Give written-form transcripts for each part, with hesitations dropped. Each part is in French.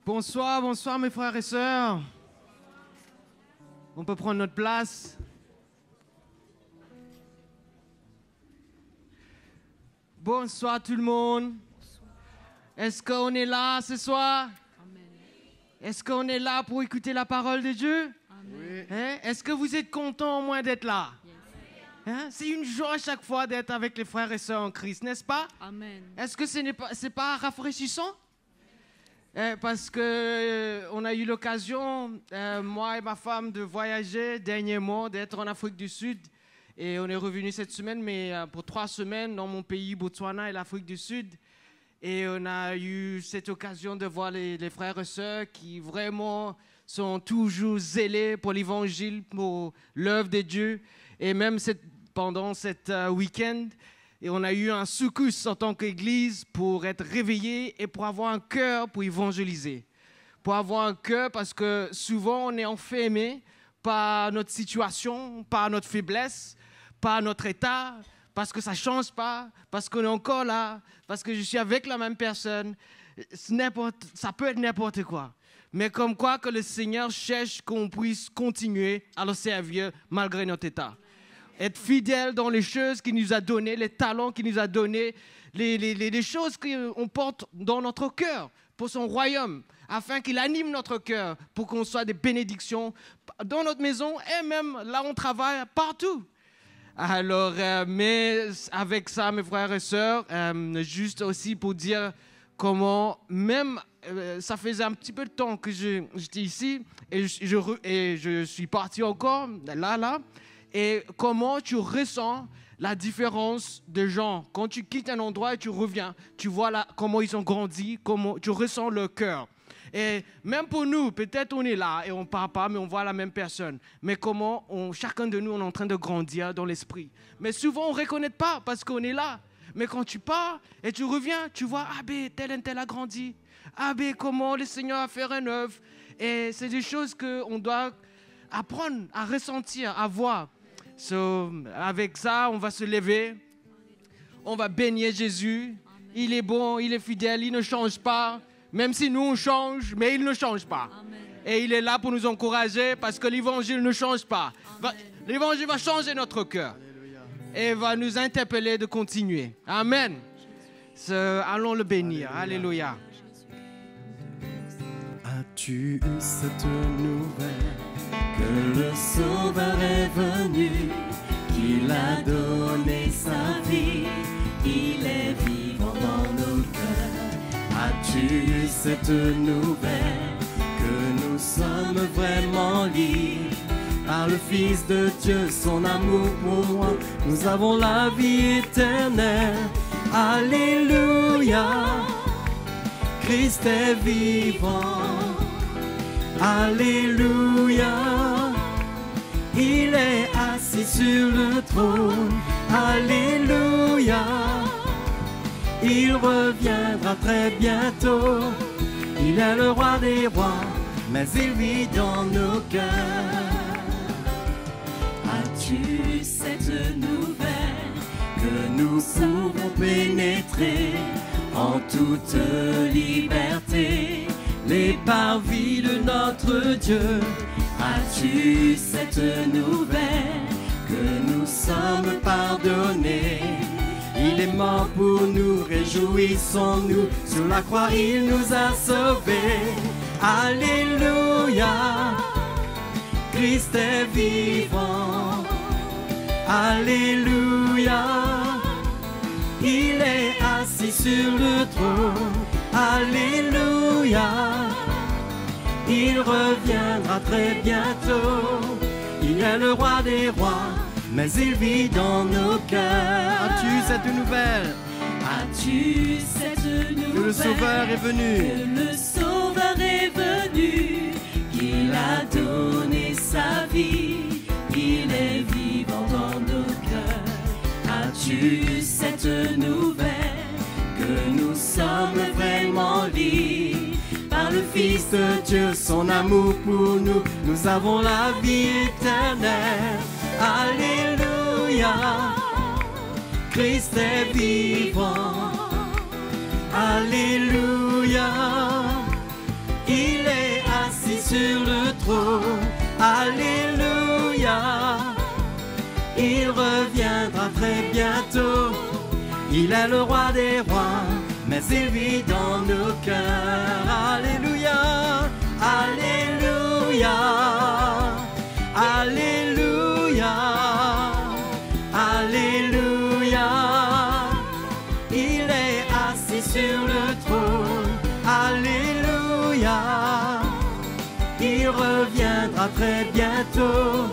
Bonsoir, bonsoir mes frères et sœurs. On peut prendre notre place. Bonsoir tout le monde. Est-ce qu'on est là ce soir? Est-ce qu'on est là pour écouter la parole de Dieu? Oui. Hein? Est-ce que vous êtes contents au moins d'être là? Hein? C'est une joie à chaque fois d'être avec les frères et sœurs en Christ, n'est-ce pas? Amen. Est-ce que c'est pas rafraîchissant? Parce que on a eu l'occasion, moi et ma femme, de voyager dernièrement, d'être en Afrique du Sud. Et on est revenu cette semaine, mais pour 3 semaines dans mon pays, Botswana et l'Afrique du Sud. Et on a eu cette occasion de voir les frères et sœurs qui vraiment sont toujours zélés pour l'Évangile, pour l'œuvre de Dieu. Et même pendant cet week-end, et on a eu un secousse en tant qu'Église pour être réveillés et pour avoir un cœur pour évangéliser. Pour avoir un cœur parce que souvent on est enfermé par notre situation, par notre faiblesse, par notre état, parce que ça ne change pas, parce qu'on est encore là, parce que je suis avec la même personne. Ça peut être n'importe quoi. Mais comme quoi que le Seigneur cherche qu'on puisse continuer à le servir malgré notre état. Être fidèle dans les choses qu'il nous a données, les talents qu'il nous a donnés, les choses qu'on porte dans notre cœur pour son royaume, afin qu'il anime notre cœur pour qu'on soit des bénédictions dans notre maison et même là où on travaille, partout. Alors, mais avec ça, mes frères et sœurs, juste aussi pour dire comment, même, ça faisait un petit peu de temps que j'étais ici et je suis parti encore, là, et comment tu ressens la différence de gens. Quand tu quittes un endroit et tu reviens, tu vois comment ils ont grandi, comment tu ressens leur cœur. Et même pour nous, peut-être on est là et on ne parle pas, mais on voit la même personne. Mais comment chacun de nous, on est en train de grandir dans l'esprit. Mais souvent, on ne reconnaît pas parce qu'on est là. Mais quand tu pars et tu reviens, tu vois, ah ben, tel a grandi. Ah ben, comment le Seigneur a fait une œuvre. Et c'est des choses qu'on doit apprendre à ressentir, à voir. Avec ça, on va se lever. On va bénir Jésus. Il est bon, il est fidèle, il ne change pas. Même si nous, on change, mais il ne change pas. Amen. Et il est là pour nous encourager parce que l'Évangile ne change pas. L'Évangile va changer notre cœur. Et va nous interpeller de continuer. Amen. Allons le bénir. Alléluia. As-tu eu cette nouvelle que le Sauveur est venu, qu'il a donné sa vie, il est vivant dans nos cœurs? As-tu eu cette nouvelle que nous sommes vraiment libres par le Fils de Dieu, son amour pour moi? Nous avons la vie éternelle. Alléluia, Christ est vivant. Alléluia, il est assis sur le trône. Alléluia, il reviendra très bientôt. Il est le roi des rois, mais il vit dans nos cœurs. As-tu cette nouvelle que nous pouvons pénétrer en toute liberté les parvis de notre Dieu? As-tu cette nouvelle que nous sommes pardonnés? Il est mort pour nous, réjouissons-nous. Sur la croix, il nous a sauvés. Alléluia, Christ est vivant. Alléluia, il est assis sur le trône. Alléluia, il reviendra très bientôt. Il est le roi des rois, mais il vit dans nos cœurs. As-tu cette nouvelle? As-tu cette nouvelle que le Sauveur est venu? Que le Sauveur est venu, qu'il a donné sa vie, il est vivant dans nos cœurs. As-tu cette nouvelle que nous sommes vraiment libres par le Fils de Dieu, son amour pour nous? Nous avons la vie éternelle. Alléluia, Christ est vivant. Alléluia, il sur le trône. Alléluia. Il reviendra très bientôt. Il est le roi des rois, mais il vit dans nos cœurs. Alléluia, alléluia, alléluia, alléluia. Il est assis sur le trône. Alléluia. Il reviendra très bientôt.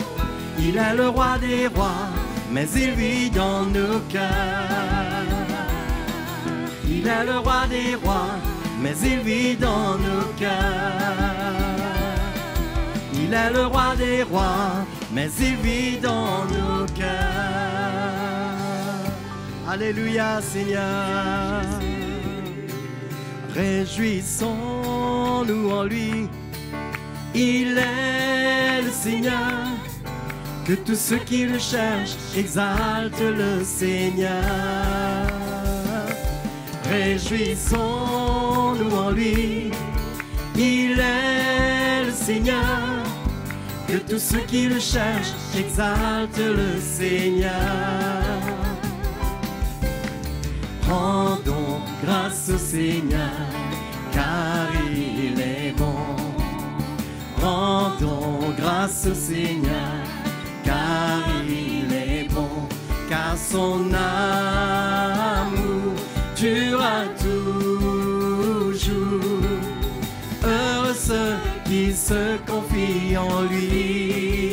Il est le roi des rois, mais il vit dans nos cœurs. Il est le roi des rois, mais il vit dans nos cœurs. Il est le roi des rois, mais il vit dans nos cœurs. Alléluia, Seigneur. Réjouissons-nous en lui. Il est le Seigneur. Que tous ceux qui le cherchent exaltent le Seigneur. Réjouissons-nous en lui. Il est le Seigneur. Que tous ceux qui le cherchent exaltent le Seigneur. Rendons grâce au Seigneur, car il est bon. Rendons grâce au Seigneur, car il est bon, car son amour durera toujours. Heureux ceux qui se confient en lui.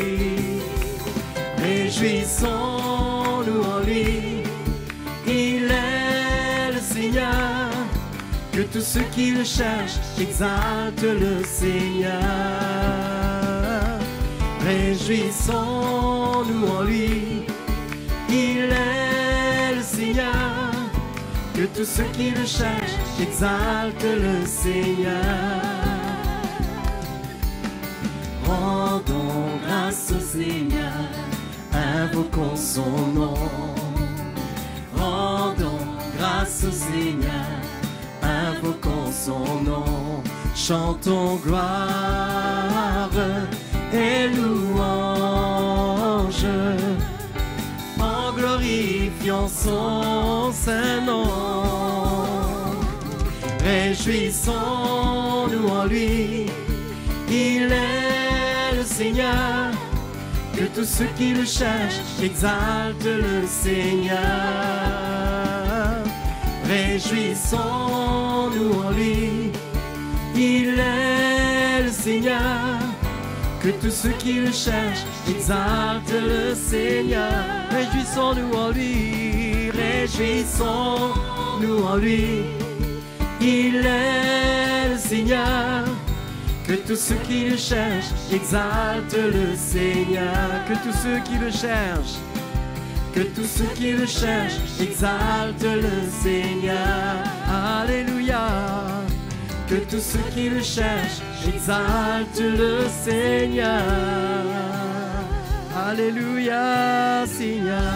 Réjouissons-nous en lui. Il est le Seigneur. Que tous ceux qui le cherchent exaltent le Seigneur. Réjouissons-nous en lui. Il est le Seigneur. Que tous ceux qui le cherchent exaltent le Seigneur. Rendons grâce au Seigneur, invoquons son nom. Rendons grâce au Seigneur, invoquons son nom. Chantons gloire et louange en glorifiant son saint nom. Réjouissons-nous en lui. Il est le Seigneur. Que tous ceux qui le cherchent exaltent le Seigneur. Réjouissons-nous en lui. Il est le Seigneur. Que tous ceux qui le cherchent exaltent le Seigneur. Réjouissons-nous en lui. Réjouissons-nous en lui. Il est le Seigneur. Que tous ceux qui le cherchent exaltent le Seigneur. Que tous ceux qui le cherchent, que tous ceux qui le cherchent exaltent le Seigneur. Alléluia. Que tous ceux qui le cherchent exaltent le Seigneur. Alléluia, Seigneur.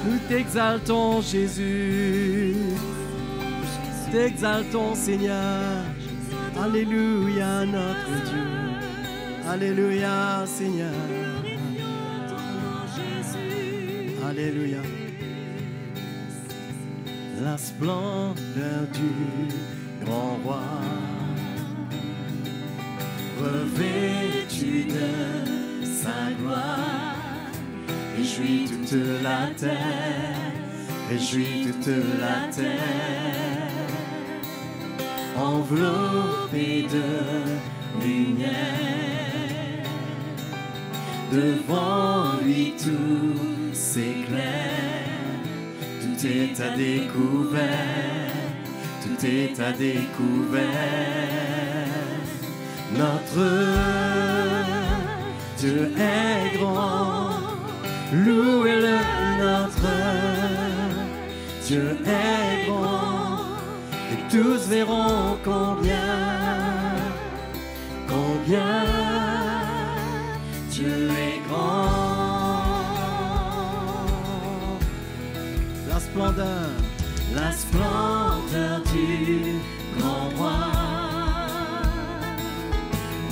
Nous t'exaltons, Jésus. Nous t'exaltons, Seigneur. Alléluia, notre Dieu. Alléluia, Seigneur. Alléluia. La splendeur du grand roi, revêtu de sa gloire, réjouit toute la terre, réjouit toute la terre, enveloppé de lumière. Devant lui tout s'éclaire, tout est à découvert, tout est à découvert. Notre Dieu est grand, louez-le, notre Dieu est grand, et tous verront combien Dieu est grand. La splendeur du grand roi,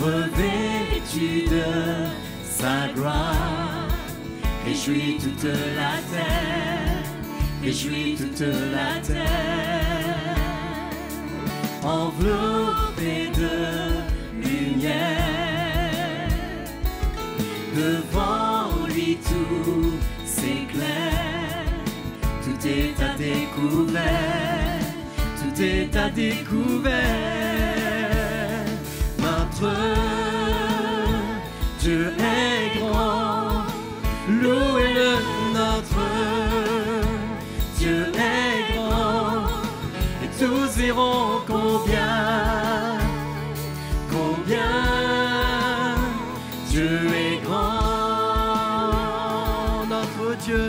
revêtu de sa gloire. Réjouis toute la terre, réjouis toute la terre, enveloppée de lumière. Devant lui tout s'éclaire, tout est à découvert, tout est à découvert. Notre Dieu est grand, louez-le, notre Dieu est grand, et tous verront combien, combien Dieu est grand. Notre Dieu,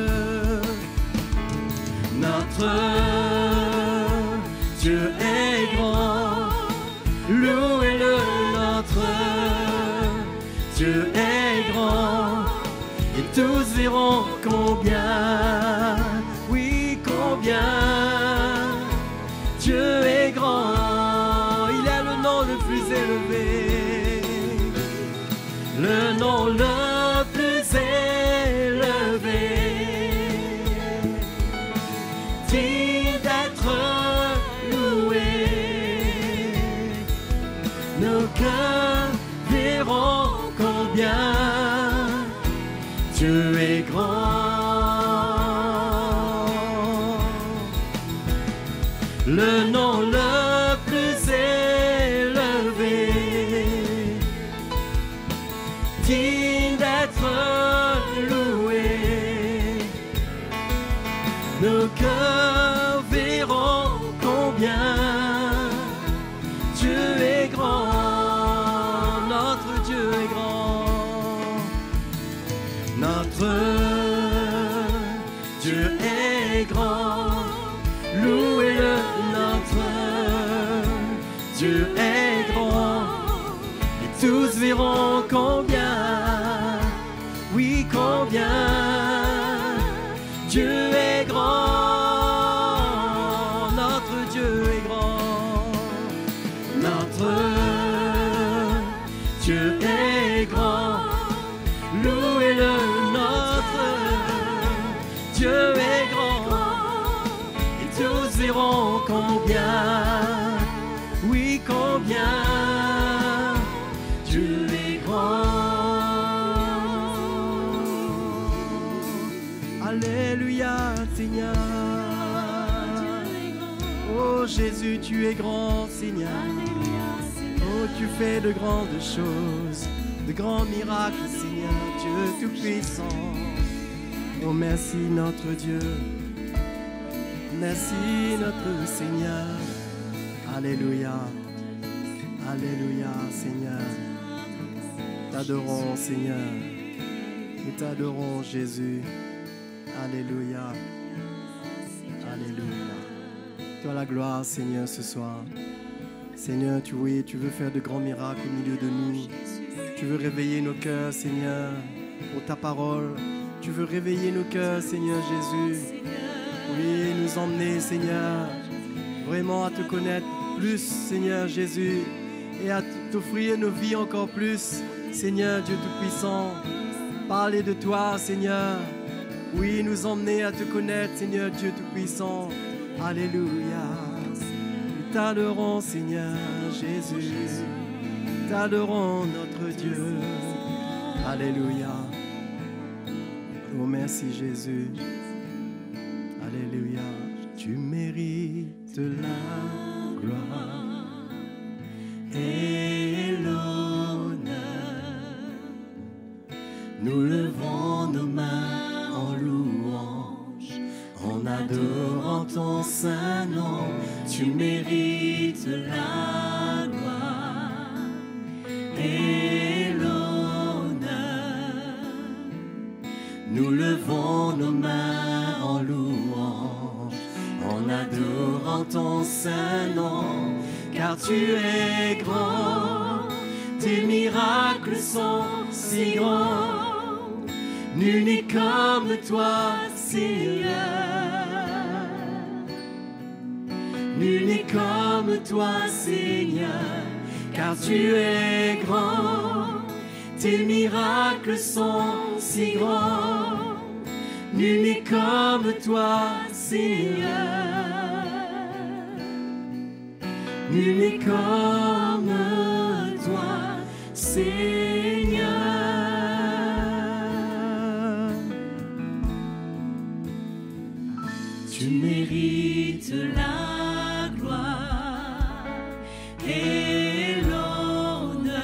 notre Dieu est grand, louez-le, notre Dieu est grand, et tous verront combien, oui combien Dieu est grand. Il a le nom le plus élevé, le nom le plus élevé, digne d'être loué. Nos cœurs verront combien Dieu est grand. Le nom le plus élevé, digne d'être loué. Nos cœurs verront combien Dieu est grand. Notre Dieu est grand. Notre Dieu est grand. Louez-le, notre Dieu est grand. Et tous verront combien, oui combien Dieu est grand. Notre Dieu est grand. Notre Dieu est grand. Louez-le, notre Dieu est grand. Et tous verront combien, oui combien Dieu est grand. Alléluia Seigneur. Oh Jésus, tu es grand Seigneur. Oh, tu fais de grandes choses, de grands miracles Seigneur, Dieu tout-puissant. Oh merci notre Dieu, merci notre Seigneur. Alléluia, alléluia Seigneur. T'adorons Seigneur, nous t'adorons Jésus. Alléluia, alléluia. Toi la gloire Seigneur ce soir. Seigneur, tu veux faire de grands miracles au milieu de nous. Tu veux réveiller nos cœurs Seigneur pour ta parole. Tu veux réveiller nos cœurs Seigneur Jésus. Oui, nous emmener Seigneur vraiment à te connaître plus Seigneur Jésus, et à t'offrir nos vies encore plus Seigneur Dieu Tout-Puissant. Parler de toi Seigneur, oui, nous emmener à te connaître Seigneur Dieu Tout-Puissant. Alléluia. Nous t'adorons Seigneur Jésus, t'adorons notre Dieu. Alléluia. Oh merci Jésus. Alléluia. Tu mérites la gloire et l'honneur. Nous levons nos mains en louange, en adorant ton saint nom. Tu mérites la gloire et l'honneur. Nous levons nos mains en louange, en adorant ton saint nom, car tu es grand, tes miracles sont si grands, nul n'est comme toi, Seigneur. Nul n'est comme toi, Seigneur, car tu es grand, tes miracles sont si grands, nul n'est comme toi, Seigneur, nul n'est comme toi, Seigneur. Tu mérites la gloire et l'honneur.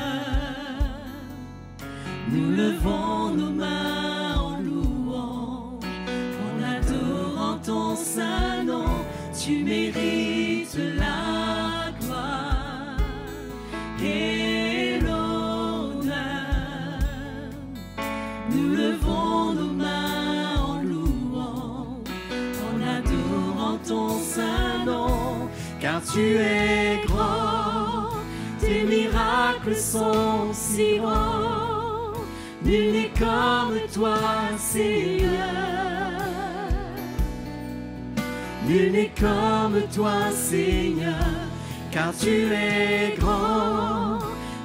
Nous levons nos mains en louange, en adorant ton saint nom. Tu mérites la gloire et l'honneur. Nous levons nos mains en louange, en adorant ton saint nom. Car tu es grand, tes miracles sont si grands, nul n'est comme toi, Seigneur. Nul n'est comme toi, Seigneur, car tu es grand,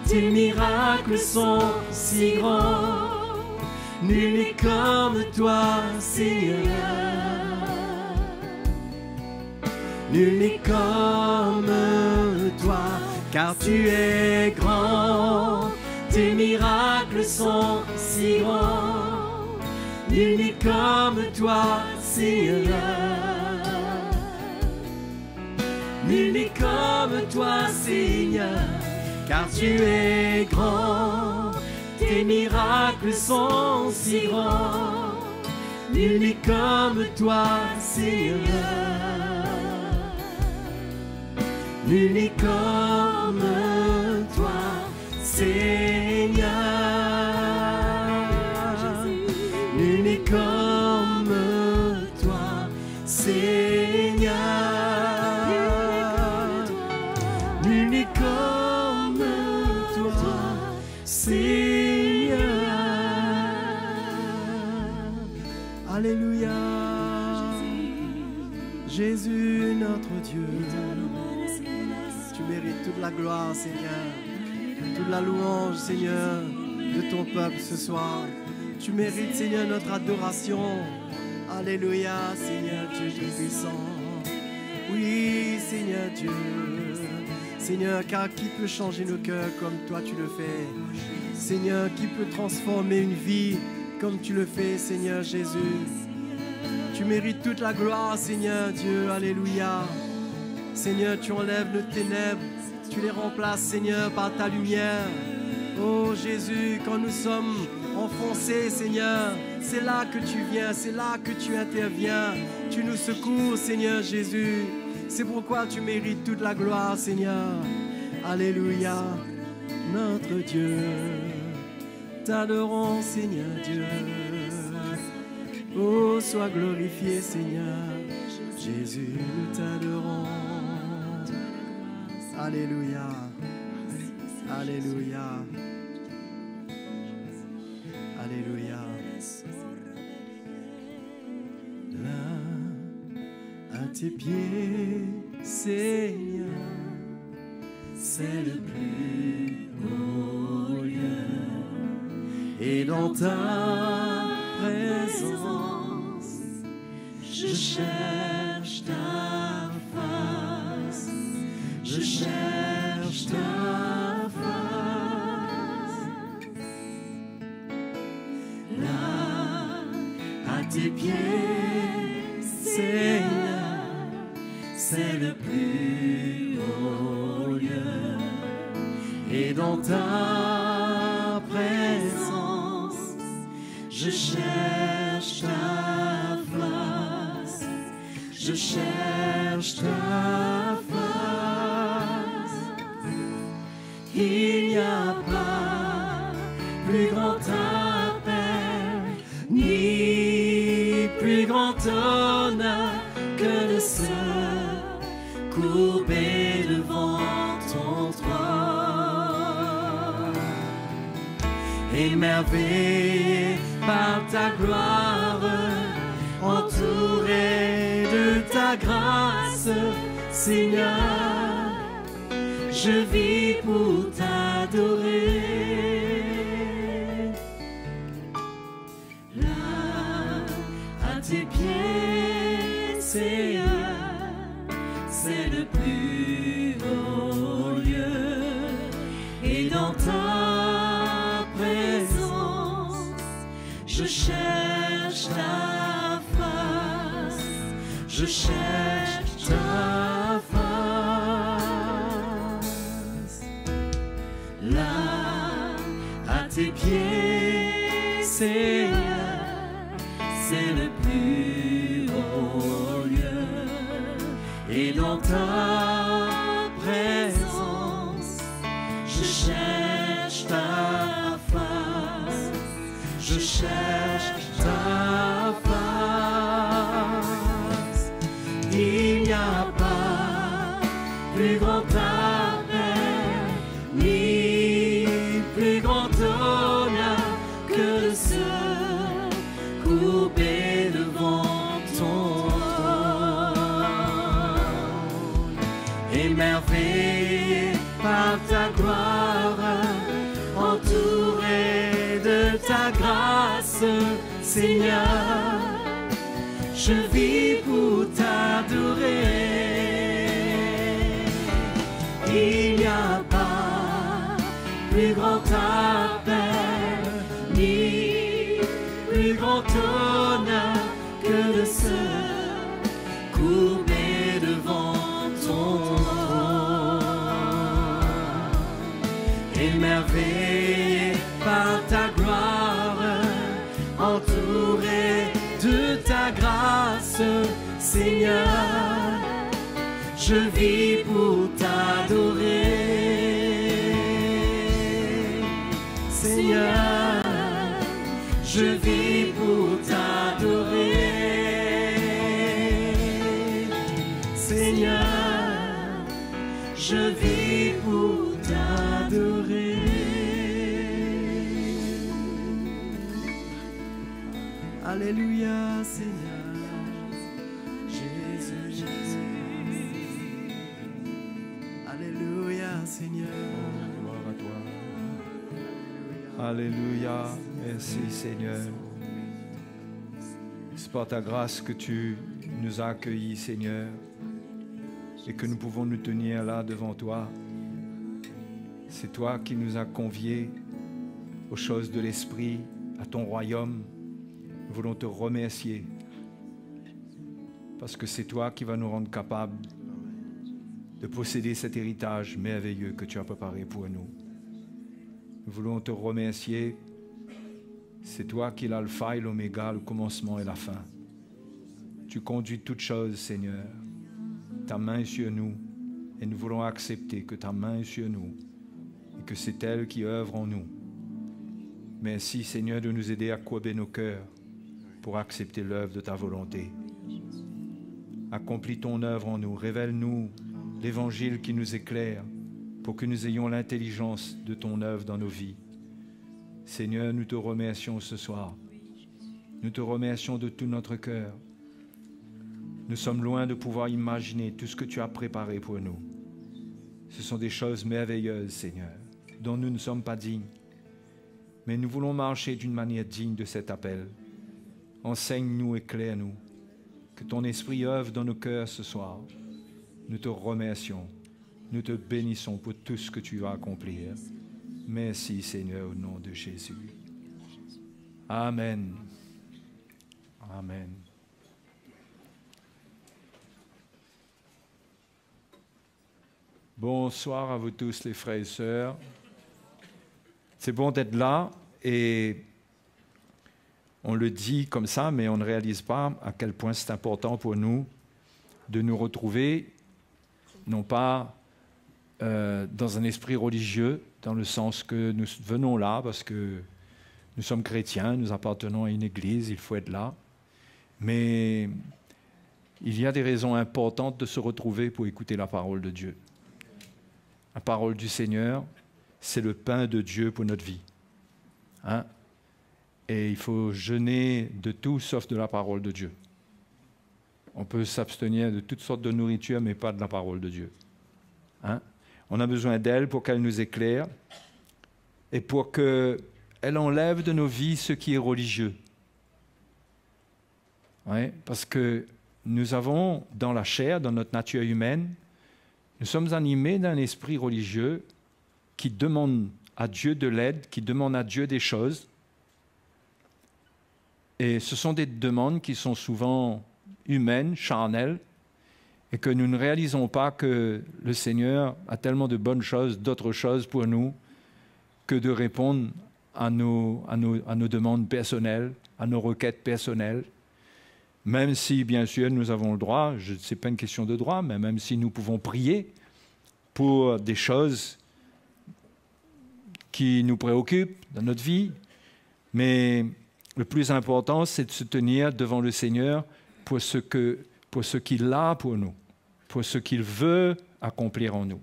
tes miracles sont si grands, nul n'est comme toi, Seigneur. Nul n'est comme toi, car tu es grand, tes miracles sont si grands, nul n'est comme toi, Seigneur. Nul n'est comme toi, Seigneur, car tu es grand, tes miracles sont si grands, nul n'est comme toi, Seigneur. Nul n'est comme toi, Seigneur. Nul n'est comme toi, Seigneur. Nul n'est comme toi, Seigneur. Alléluia. Jésus, notre Dieu. Tu mérites toute la gloire, Seigneur, toute la louange, Seigneur, de ton peuple ce soir. Tu mérites, Seigneur, notre adoration. Alléluia, Seigneur Dieu Tout-Puissant. Oui, Seigneur Dieu. Seigneur, car qui peut changer nos cœurs comme toi tu le fais? Seigneur, qui peut transformer une vie comme tu le fais, Seigneur Jésus? Tu mérites toute la gloire, Seigneur Dieu. Alléluia. Seigneur, tu enlèves nos ténèbres, tu les remplaces, Seigneur, par ta lumière. Oh Jésus, quand nous sommes enfoncés, Seigneur, c'est là que tu viens, c'est là que tu interviens. Tu nous secours, Seigneur Jésus. C'est pourquoi tu mérites toute la gloire, Seigneur. Alléluia, notre Dieu. T'adorons, Seigneur Dieu. Oh, sois glorifié, Seigneur. Jésus, nous t'adorons. Alléluia. Alléluia. Alléluia. Là, à tes pieds, Seigneur, c'est le plus haut lieu. Et dans ta présence, je cherche ta face. Je cherche ta face. Là, à tes pieds, Seigneur, c'est le plus haut lieu. Et dans ta présence, je cherche ta face. Je cherche ta face. Il n'y a pas plus grand appel, ni plus grand honneur que de se courber devant ton trône. Émerveillé par ta gloire, entouré de ta grâce, Seigneur, je vis pour t'adorer. Là, à tes pieds, Seigneur, c'est le plus haut lieu. Et dans ta présence, je cherche ta face, je cherche ta face. Là, à tes pieds, Seigneur, c'est le plus haut lieu. Et dans ta présence, je cherche ta face, je cherche ta face. Il n'y a pas plus grand appel, ni plus grand honneur que de se couper devant ton trône, émerveillé par ta gloire, entouré de ta grâce, Seigneur, je vis pour t'adorer. Il n'y a pas plus grand appel, ni plus grand honneur que de se couper devant ton trône, émerveillé par ta gloire, entouré de ta grâce, Seigneur, je vis pour t'adorer. Seigneur, je vis pour t'adorer. Seigneur, je vis pour t'adorer. Alléluia, Seigneur, Jésus, Jésus. Alléluia, Seigneur. Gloire à toi. Alléluia. Merci, Seigneur. C'est par ta grâce que tu nous as accueillis, Seigneur, et que nous pouvons nous tenir là devant toi. C'est toi qui nous as conviés aux choses de l'Esprit, à ton royaume. Nous voulons te remercier parce que c'est toi qui vas nous rendre capables de posséder cet héritage merveilleux que tu as préparé pour nous. Nous voulons te remercier. C'est toi qui es l'alpha et l'oméga, le commencement et la fin. Tu conduis toutes choses, Seigneur. Ta main est sur nous et nous voulons accepter que ta main est sur nous et que c'est elle qui œuvre en nous. Merci, Seigneur, de nous aider à courber nos cœurs pour accepter l'œuvre de ta volonté. Accomplis ton œuvre en nous, révèle-nous l'évangile qui nous éclaire pour que nous ayons l'intelligence de ton œuvre dans nos vies. Seigneur, nous te remercions ce soir. Nous te remercions de tout notre cœur. Nous sommes loin de pouvoir imaginer tout ce que tu as préparé pour nous. Ce sont des choses merveilleuses, Seigneur, dont nous ne sommes pas dignes. Mais nous voulons marcher d'une manière digne de cet appel. Enseigne-nous, éclaire-nous. Que ton esprit œuvre dans nos cœurs ce soir. Nous te remercions. Nous te bénissons pour tout ce que tu vas accomplir. Merci, Seigneur, au nom de Jésus. Amen. Amen. Bonsoir à vous tous, les frères et sœurs. C'est bon d'être là et on le dit comme ça, mais on ne réalise pas à quel point c'est important pour nous de nous retrouver, non pas dans un esprit religieux, dans le sens que nous venons là parce que nous sommes chrétiens, nous appartenons à une église, il faut être là. Mais il y a des raisons importantes de se retrouver pour écouter la parole de Dieu. La parole du Seigneur, c'est le pain de Dieu pour notre vie. Hein? Et il faut jeûner de tout sauf de la parole de Dieu. On peut s'abstenir de toutes sortes de nourriture, mais pas de la parole de Dieu. Hein? On a besoin d'elle pour qu'elle nous éclaire et pour qu'elle enlève de nos vies ce qui est religieux. Ouais, parce que nous avons dans la chair, dans notre nature humaine, nous sommes animés d'un esprit religieux qui demande à Dieu de l'aide, qui demande à Dieu des choses. Et ce sont des demandes qui sont souvent humaines, charnelles, et que nous ne réalisons pas que le Seigneur a tellement de bonnes choses, d'autres choses pour nous, que de répondre à nos demandes personnelles, à nos requêtes personnelles. Même si, bien sûr, nous avons le droit, ce n'est pas une question de droit, mais même si nous pouvons prier pour des choses qui nous préoccupent dans notre vie, mais le plus important, c'est de se tenir devant le Seigneur pour ce qu'il a pour nous, pour ce qu'il veut accomplir en nous.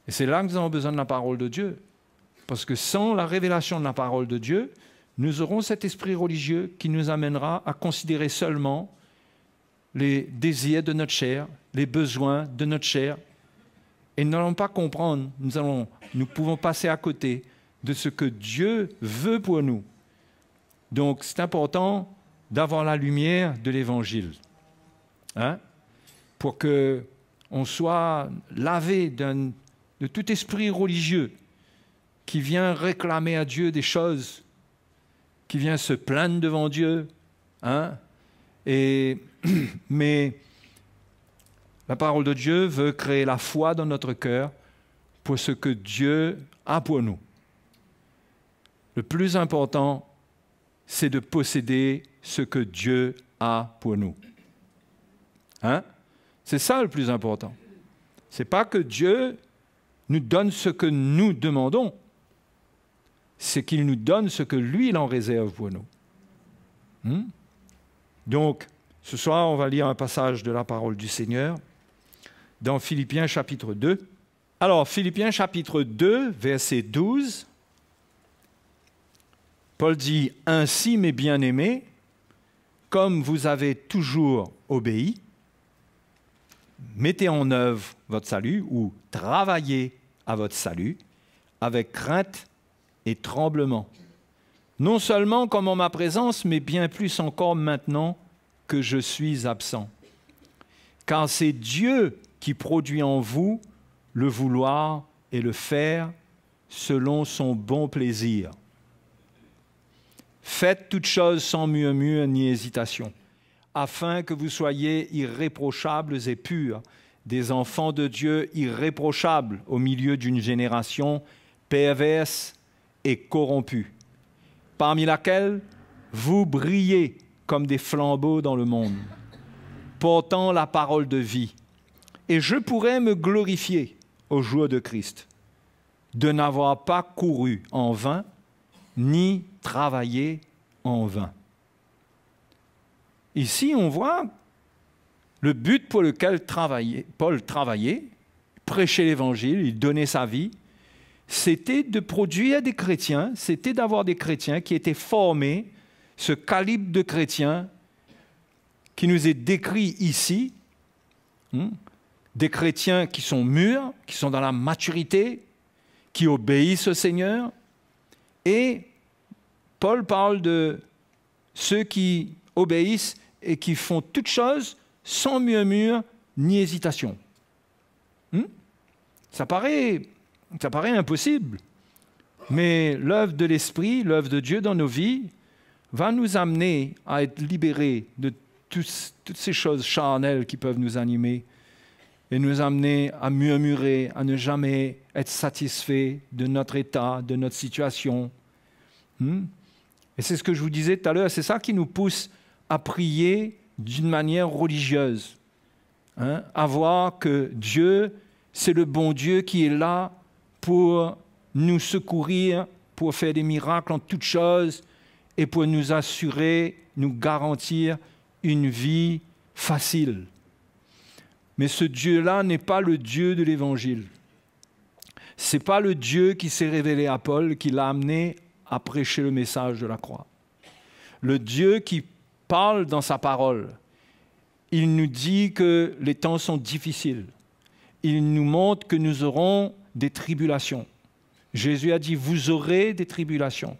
Et c'est là que nous avons besoin de la parole de Dieu. Parce que sans la révélation de la parole de Dieu, nous aurons cet esprit religieux qui nous amènera à considérer seulement les désirs de notre chair, les besoins de notre chair. Et nous n'allons pas comprendre, nous pouvons passer à côté de ce que Dieu veut pour nous. Donc, c'est important d'avoir la lumière de l'Évangile, pour qu'on soit lavé de tout esprit religieux qui vient réclamer à Dieu des choses, qui vient se plaindre devant Dieu. Mais la parole de Dieu veut créer la foi dans notre cœur pour ce que Dieu a pour nous. Le plus important, c'est de posséder ce que Dieu a pour nous. C'est ça le plus important. Ce n'est pas que Dieu nous donne ce que nous demandons, c'est qu'il nous donne ce que lui, il en réserve pour nous. Donc, ce soir, on va lire un passage de la parole du Seigneur dans Philippiens chapitre 2. Alors, Philippiens chapitre 2, verset 12, Paul dit « Ainsi, mes bien-aimés, comme vous avez toujours obéi, mettez en œuvre votre salut ou travaillez à votre salut avec crainte et tremblement, non seulement comme en ma présence, mais bien plus encore maintenant que je suis absent. Car c'est Dieu qui produit en vous le vouloir et le faire selon son bon plaisir. Faites toutes choses sans murmure ni hésitation, afin que vous soyez irréprochables et purs, des enfants de Dieu irréprochables au milieu d'une génération perverse et corrompue, parmi laquelle vous brillez comme des flambeaux dans le monde, portant la parole de vie. Et je pourrais me glorifier au jour de Christ, de n'avoir pas couru en vain, ni travaillé en vain. Ici, on voit le but pour lequel Paul travaillait, prêchait l'Évangile, il donnait sa vie, c'était de produire des chrétiens, c'était d'avoir des chrétiens qui étaient formés, ce calibre de chrétiens qui nous est décrit ici, des chrétiens qui sont mûrs, qui sont dans la maturité, qui obéissent au Seigneur. Et Paul parle de ceux qui obéissent et qui font toutes choses sans murmure ni hésitation. Ça paraît impossible, mais l'œuvre de l'Esprit, l'œuvre de Dieu dans nos vies, va nous amener à être libérés de toutes ces choses charnelles qui peuvent nous animer et nous amener à murmurer, à ne jamais être satisfaits de notre état, de notre situation. Et c'est ce que je vous disais tout à l'heure, c'est ça qui nous pousse à prier d'une manière religieuse. À voir que Dieu, c'est le bon Dieu qui est là pour nous secourir, pour faire des miracles en toutes choses et pour nous assurer, nous garantir une vie facile. Mais ce Dieu-là n'est pas le Dieu de l'Évangile. Ce n'est pas le Dieu qui s'est révélé à Paul, qui l'a amené à prêcher le message de la croix. Le Dieu qui parle dans sa parole, il nous dit que les temps sont difficiles. il nous montre que nous aurons des tribulations. Jésus a dit, vous aurez des tribulations.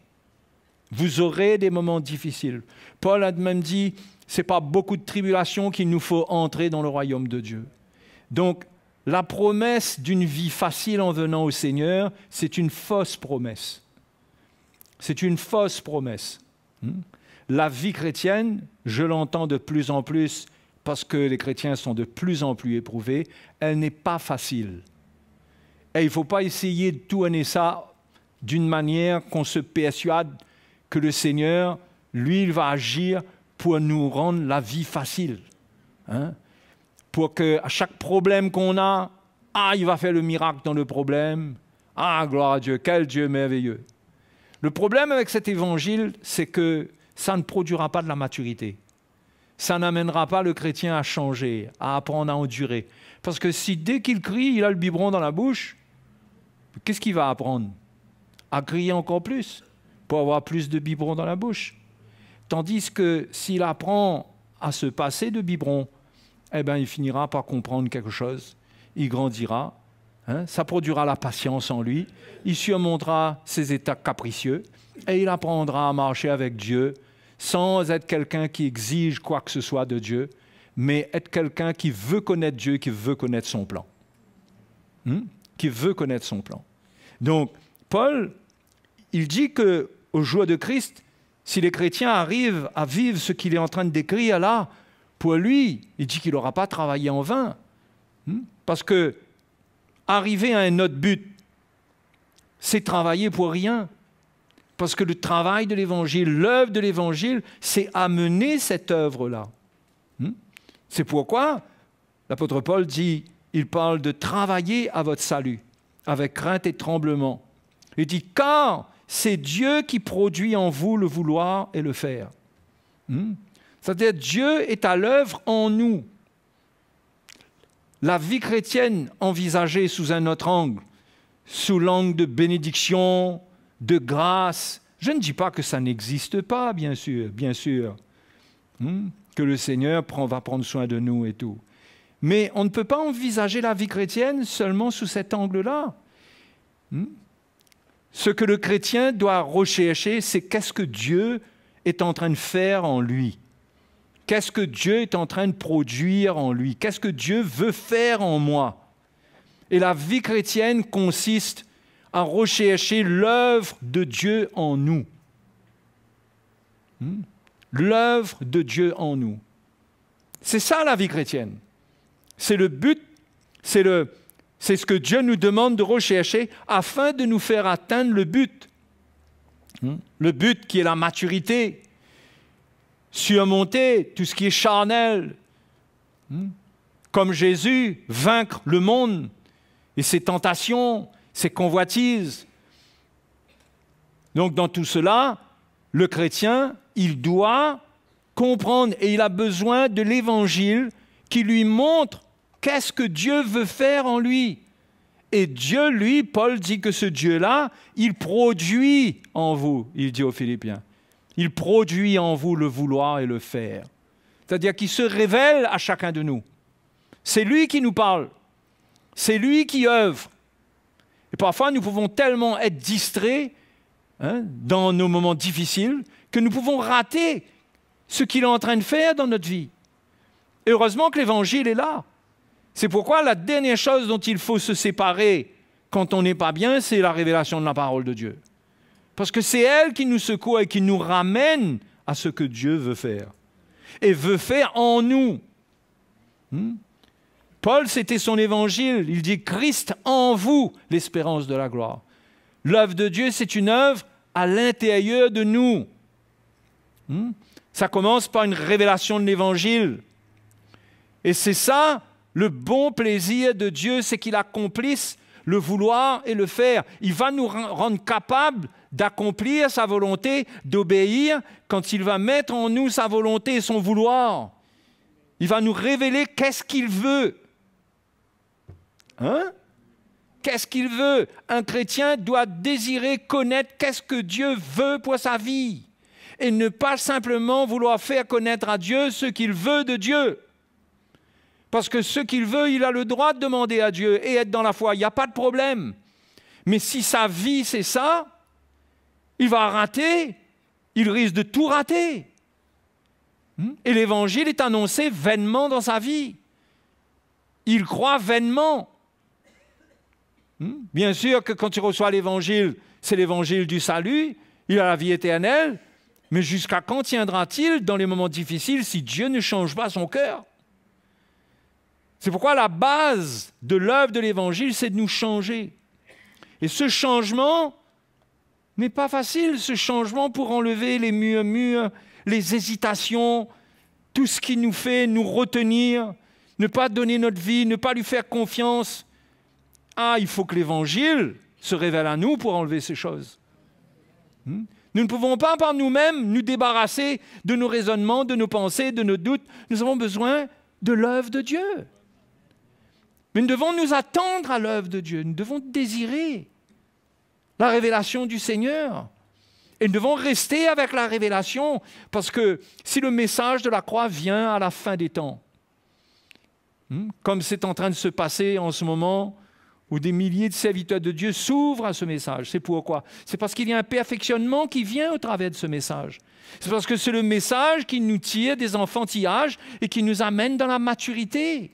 Vous aurez des moments difficiles. Paul a même dit, ce n'est pas beaucoup de tribulations qu'il nous faut entrer dans le royaume de Dieu. Donc, la promesse d'une vie facile en venant au Seigneur, c'est une fausse promesse. C'est une fausse promesse. La vie chrétienne, je l'entends de plus en plus parce que les chrétiens sont de plus en plus éprouvés, elle n'est pas facile. Et il ne faut pas essayer de tourner ça d'une manière qu'on se persuade que le Seigneur, lui, il va agir pour nous rendre la vie facile. Pour qu'à chaque problème qu'on a, il va faire le miracle dans le problème. Gloire à Dieu, quel Dieu merveilleux. Le problème avec cet évangile, c'est que ça ne produira pas de la maturité. Ça n'amènera pas le chrétien à changer, à apprendre à endurer. Parce que si dès qu'il crie, il a le biberon dans la bouche, qu'est-ce qu'il va apprendre? À crier encore plus, pour avoir plus de biberon dans la bouche. Tandis que s'il apprend à se passer de biberon, il finira par comprendre quelque chose. Il grandira, ça produira la patience en lui, il surmontera ses états capricieux et il apprendra à marcher avec Dieu sans être quelqu'un qui exige quoi que ce soit de Dieu, mais être quelqu'un qui veut connaître Dieu, qui veut connaître son plan. Qui veut connaître son plan. Donc, Paul, il dit qu'au jour de Christ, si les chrétiens arrivent à vivre ce qu'il est en train de décrire là, pour lui, il dit qu'il n'aura pas travaillé en vain. Parce que arriver à un autre but, c'est travailler pour rien. Parce que le travail de l'Évangile, l'œuvre de l'Évangile, c'est amener cette œuvre-là. C'est pourquoi l'apôtre Paul dit, il parle de travailler à votre salut, avec crainte et tremblement. Il dit, car c'est Dieu qui produit en vous le vouloir et le faire. C'est-à-dire, Dieu est à l'œuvre en nous. La vie chrétienne envisagée sous un autre angle, sous l'angle de bénédiction, de grâce, je ne dis pas que ça n'existe pas, bien sûr, que le Seigneur va prendre soin de nous et tout. Mais on ne peut pas envisager la vie chrétienne seulement sous cet angle-là. Ce que le chrétien doit rechercher, c'est qu'est-ce que Dieu est en train de faire en lui. Qu'est-ce que Dieu est en train de produire en lui? Qu'est-ce que Dieu veut faire en moi? Et la vie chrétienne consiste à rechercher l'œuvre de Dieu en nous. L'œuvre de Dieu en nous. C'est ça la vie chrétienne. C'est le but, c'est ce que Dieu nous demande de rechercher afin de nous faire atteindre le but. Le but qui est la maturité, surmonter tout ce qui est charnel. Comme Jésus, vaincre le monde et ses tentations, ses convoitises. Donc dans tout cela, le chrétien, il doit comprendre et il a besoin de l'Évangile qui lui montre qu'est-ce que Dieu veut faire en lui. Et Dieu, lui, Paul dit que ce Dieu-là, il produit en vous, il dit aux Philippiens. Il produit en vous le vouloir et le faire. C'est-à-dire qu'il se révèle à chacun de nous. C'est lui qui nous parle. C'est lui qui œuvre. Et parfois, nous pouvons tellement être distraits dans nos moments difficiles que nous pouvons rater ce qu'il est en train de faire dans notre vie. Et heureusement que l'Évangile est là. C'est pourquoi la dernière chose dont il faut se séparer quand on n'est pas bien, c'est la révélation de la parole de Dieu. Parce que c'est elle qui nous secoue et qui nous ramène à ce que Dieu veut faire. Et veut faire en nous. Paul, c'était son évangile. Il dit « Christ en vous, l'espérance de la gloire ». L'œuvre de Dieu, c'est une œuvre à l'intérieur de nous. Ça commence par une révélation de l'évangile. Et c'est ça, le bon plaisir de Dieu, c'est qu'il accomplisse le vouloir et le faire. Il va nous rendre capables d'accomplir sa volonté, d'obéir quand il va mettre en nous sa volonté et son vouloir. Il va nous révéler qu'est-ce qu'il veut. Qu'est-ce qu'il veut? Un chrétien doit désirer connaître qu'est-ce que Dieu veut pour sa vie et ne pas simplement vouloir faire connaître à Dieu ce qu'il veut de Dieu. Parce que ce qu'il veut, il a le droit de demander à Dieu et être dans la foi. Il n'y a pas de problème. Mais si sa vie, c'est ça, il va rater, il risque de tout rater. Et l'Évangile est annoncé vainement dans sa vie. Il croit vainement. Bien sûr que quand tu reçois l'Évangile, c'est l'Évangile du salut, il a la vie éternelle, mais jusqu'à quand tiendra-t-il dans les moments difficiles si Dieu ne change pas son cœur? C'est pourquoi la base de l'œuvre de l'Évangile, c'est de nous changer. Et ce changement n'est pas facile, ce changement pour enlever les murmures, les hésitations, tout ce qui nous fait nous retenir, ne pas donner notre vie, ne pas lui faire confiance. Ah, il faut que l'Évangile se révèle à nous pour enlever ces choses. Nous ne pouvons pas par nous-mêmes nous débarrasser de nos raisonnements, de nos pensées, de nos doutes. Nous avons besoin de l'œuvre de Dieu. Mais nous devons nous attendre à l'œuvre de Dieu. Nous devons désirer la révélation du Seigneur. Et nous devons rester avec la révélation, parce que si le message de la croix vient à la fin des temps, comme c'est en train de se passer en ce moment, où des milliers de serviteurs de Dieu s'ouvrent à ce message, c'est pourquoi? C'est parce qu'il y a un perfectionnement qui vient au travers de ce message. C'est parce que c'est le message qui nous tire des enfantillages et qui nous amène dans la maturité.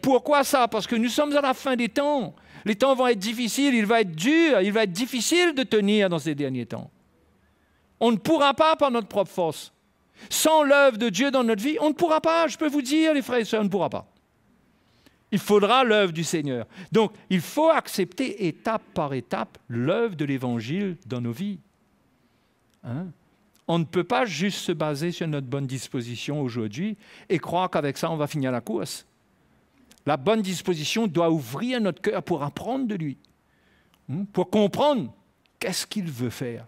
Pourquoi ça? Parce que nous sommes à la fin des temps. Les temps vont être difficiles, il va être dur, il va être difficile de tenir dans ces derniers temps. On ne pourra pas par notre propre force. Sans l'œuvre de Dieu dans notre vie, on ne pourra pas. Je peux vous dire, les frères et sœurs, on ne pourra pas. Il faudra l'œuvre du Seigneur. Donc, il faut accepter étape par étape l'œuvre de l'Évangile dans nos vies. On ne peut pas juste se baser sur notre bonne disposition aujourd'hui et croire qu'avec ça, on va finir la course. La bonne disposition doit ouvrir notre cœur pour apprendre de lui, pour comprendre qu'est-ce qu'il veut faire.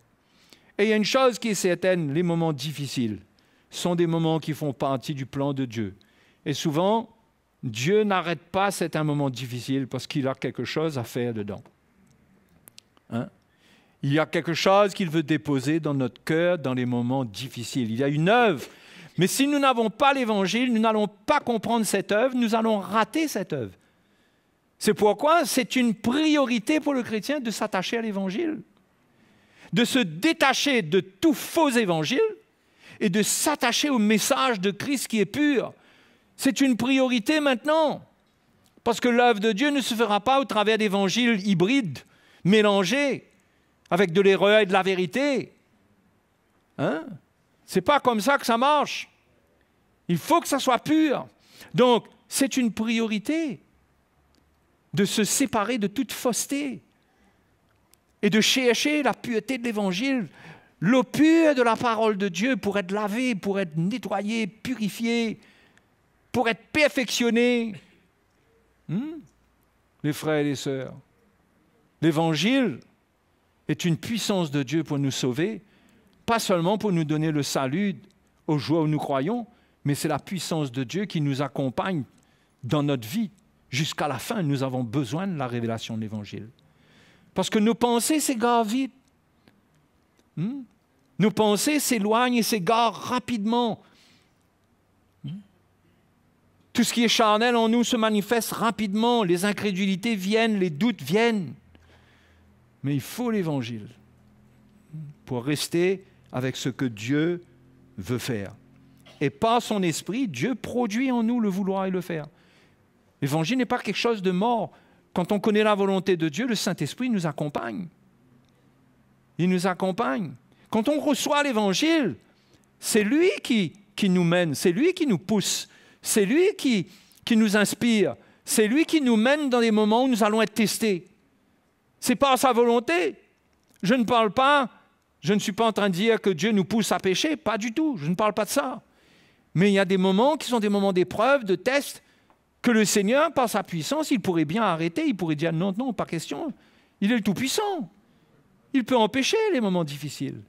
Et il y a une chose qui est certaine, les moments difficiles sont des moments qui font partie du plan de Dieu. Et souvent, Dieu n'arrête pas certains moments difficiles parce qu'il a quelque chose à faire dedans. Il y a quelque chose qu'il veut déposer dans notre cœur dans les moments difficiles. Il y a une œuvre. Mais si nous n'avons pas l'Évangile, nous n'allons pas comprendre cette œuvre, nous allons rater cette œuvre. C'est pourquoi c'est une priorité pour le chrétien de s'attacher à l'Évangile, de se détacher de tout faux évangile et de s'attacher au message de Christ qui est pur. C'est une priorité maintenant, parce que l'œuvre de Dieu ne se fera pas au travers d'évangiles hybrides, mélangés, avec de l'erreur et de la vérité. C'est pas comme ça que ça marche. Il faut que ça soit pur. Donc, c'est une priorité de se séparer de toute fausseté et de chercher la pureté de l'Évangile, l'eau pure de la parole de Dieu pour être lavé, pour être nettoyé, purifié, pour être perfectionné. Les frères et les sœurs, l'Évangile est une puissance de Dieu pour nous sauver, pas seulement pour nous donner le salut aux jours où nous croyons, mais c'est la puissance de Dieu qui nous accompagne dans notre vie. Jusqu'à la fin, nous avons besoin de la révélation de l'Évangile. Parce que nos pensées s'égarent vite. Nos pensées s'éloignent et s'égarent rapidement. Tout ce qui est charnel en nous se manifeste rapidement. Les incrédulités viennent, les doutes viennent. Mais il faut l'Évangile pour rester avec ce que Dieu veut faire. Et par son esprit, Dieu produit en nous le vouloir et le faire. L'Évangile n'est pas quelque chose de mort. Quand on connaît la volonté de Dieu, le Saint-Esprit nous accompagne. Il nous accompagne. Quand on reçoit l'Évangile, c'est lui qui nous mène, c'est lui qui nous pousse, c'est lui qui nous inspire, c'est lui qui nous mène dans des moments où nous allons être testés. Ce n'est pas sa volonté. Je ne suis pas en train de dire que Dieu nous pousse à pécher, pas du tout, je ne parle pas de ça. Mais il y a des moments qui sont des moments d'épreuve, de test, que le Seigneur, par sa puissance, il pourrait bien arrêter, il pourrait dire non, non, pas question. Il est le Tout-Puissant. Il peut empêcher les moments difficiles.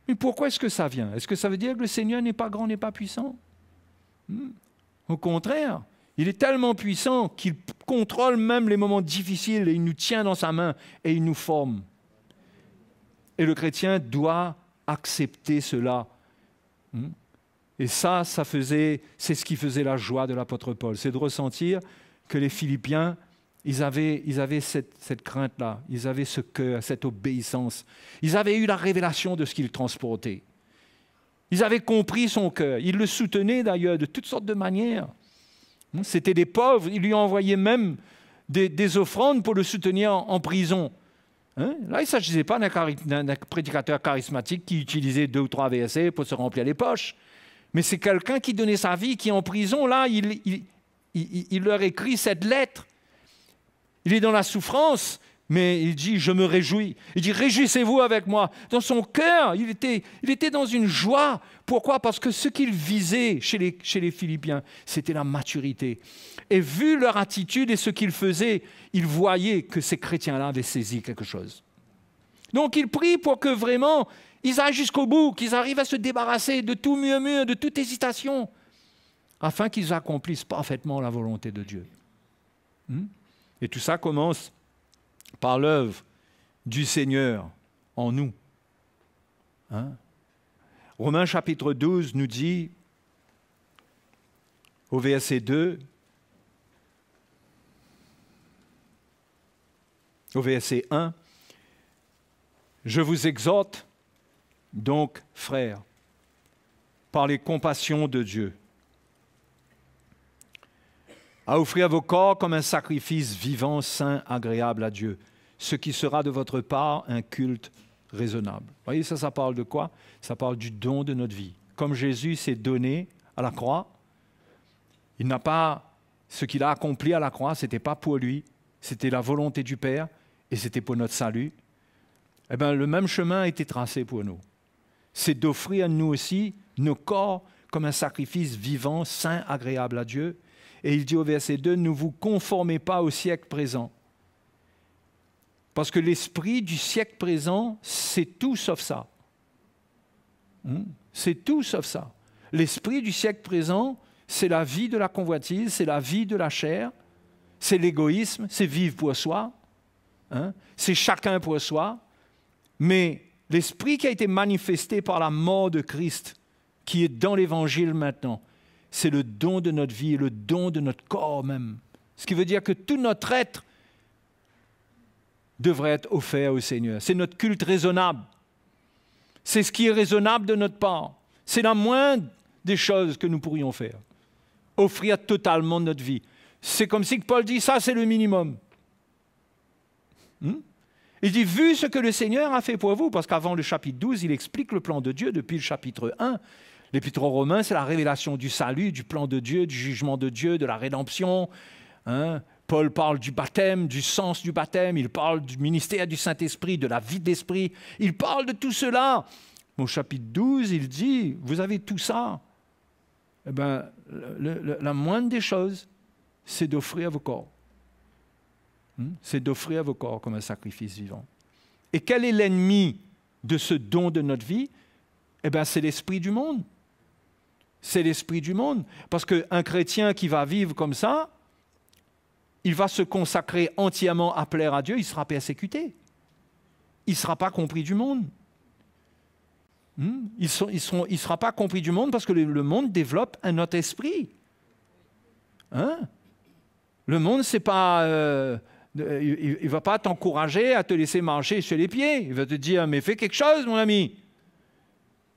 Mais pourquoi est-ce que ça vient? Est-ce que ça veut dire que le Seigneur n'est pas grand, n'est pas puissant? Au contraire, il est tellement puissant qu'il contrôle même les moments difficiles et il nous tient dans sa main et il nous forme. Et le chrétien doit accepter cela. Et ça c'est ce qui faisait la joie de l'apôtre Paul. C'est de ressentir que les Philippiens, ils avaient cette crainte-là, ils avaient ce cœur, cette obéissance. Ils avaient eu la révélation de ce qu'il transportait. Ils avaient compris son cœur. Ils le soutenaient d'ailleurs de toutes sortes de manières. C'était des pauvres. Ils lui envoyaient même des offrandes pour le soutenir en prison. Là, il ne s'agissait pas d'un prédicateur charismatique qui utilisait 2 ou 3 versets pour se remplir les poches. Mais c'est quelqu'un qui donnait sa vie, qui est en prison. Là, il leur écrit cette lettre. Il est dans la souffrance, mais il dit « je me réjouis ». Il dit « réjouissez-vous avec moi ». Dans son cœur, il était dans une joie. Pourquoi ? Parce que ce qu'il visait chez les Philippiens, c'était la maturité. Et vu leur attitude et ce qu'ils faisaient, il voyait que ces chrétiens-là avaient saisi quelque chose. Donc il prie pour que vraiment, ils aillent jusqu'au bout, qu'ils arrivent à se débarrasser de tout murmure, de toute hésitation, afin qu'ils accomplissent parfaitement la volonté de Dieu. Et tout ça commence par l'œuvre du Seigneur en nous. Romains chapitre 12 nous dit, au verset 2, au verset 1, « Je vous exhorte donc, frères, par les compassions de Dieu, à offrir vos corps comme un sacrifice vivant, saint, agréable à Dieu, ce qui sera de votre part un culte raisonnable. » Vous voyez, ça parle de quoi? Ça parle du don de notre vie. Comme Jésus s'est donné à la croix, il n'a pas, ce qu'il a accompli à la croix, ce n'était pas pour lui, c'était la volonté du Père et c'était pour notre salut. Eh bien, le même chemin a été tracé pour nous. C'est d'offrir à nous aussi nos corps comme un sacrifice vivant, saint, agréable à Dieu. Et il dit au verset 2, « Ne vous conformez pas au siècle présent. » Parce que l'esprit du siècle présent, c'est tout sauf ça. C'est tout sauf ça. L'esprit du siècle présent, c'est la vie de la convoitise, c'est la vie de la chair, c'est l'égoïsme, c'est vivre pour soi, c'est chacun pour soi. Mais l'esprit qui a été manifesté par la mort de Christ, qui est dans l'Évangile maintenant, c'est le don de notre vie, le don de notre corps même. Ce qui veut dire que tout notre être devrait être offert au Seigneur. C'est notre culte raisonnable. C'est ce qui est raisonnable de notre part. C'est la moindre des choses que nous pourrions faire. Offrir totalement notre vie. C'est comme si Paul dit, ça c'est le minimum. Il dit, vu ce que le Seigneur a fait pour vous, parce qu'avant le chapitre 12, il explique le plan de Dieu depuis le chapitre 1. L'Épître aux Romains, c'est la révélation du salut, du plan de Dieu, du jugement de Dieu, de la rédemption. Paul parle du baptême, du sens du baptême, il parle du ministère du Saint-Esprit, de la vie d'esprit. Il parle de tout cela. Au chapitre 12, il dit, vous avez tout ça. Eh bien, la moindre des choses, c'est d'offrir vos corps. C'est d'offrir vos corps comme un sacrifice vivant. Et quel est l'ennemi de ce don de notre vie? Eh bien, c'est l'esprit du monde. C'est l'esprit du monde. Parce qu'un chrétien qui va vivre comme ça, il va se consacrer entièrement à plaire à Dieu, il sera persécuté. Il ne sera pas compris du monde. Il ne sera pas compris du monde parce que le monde développe un autre esprit. Le monde, c'est pas... il ne va pas t'encourager à te laisser marcher sur les pieds. Il va te dire, mais fais quelque chose, mon ami.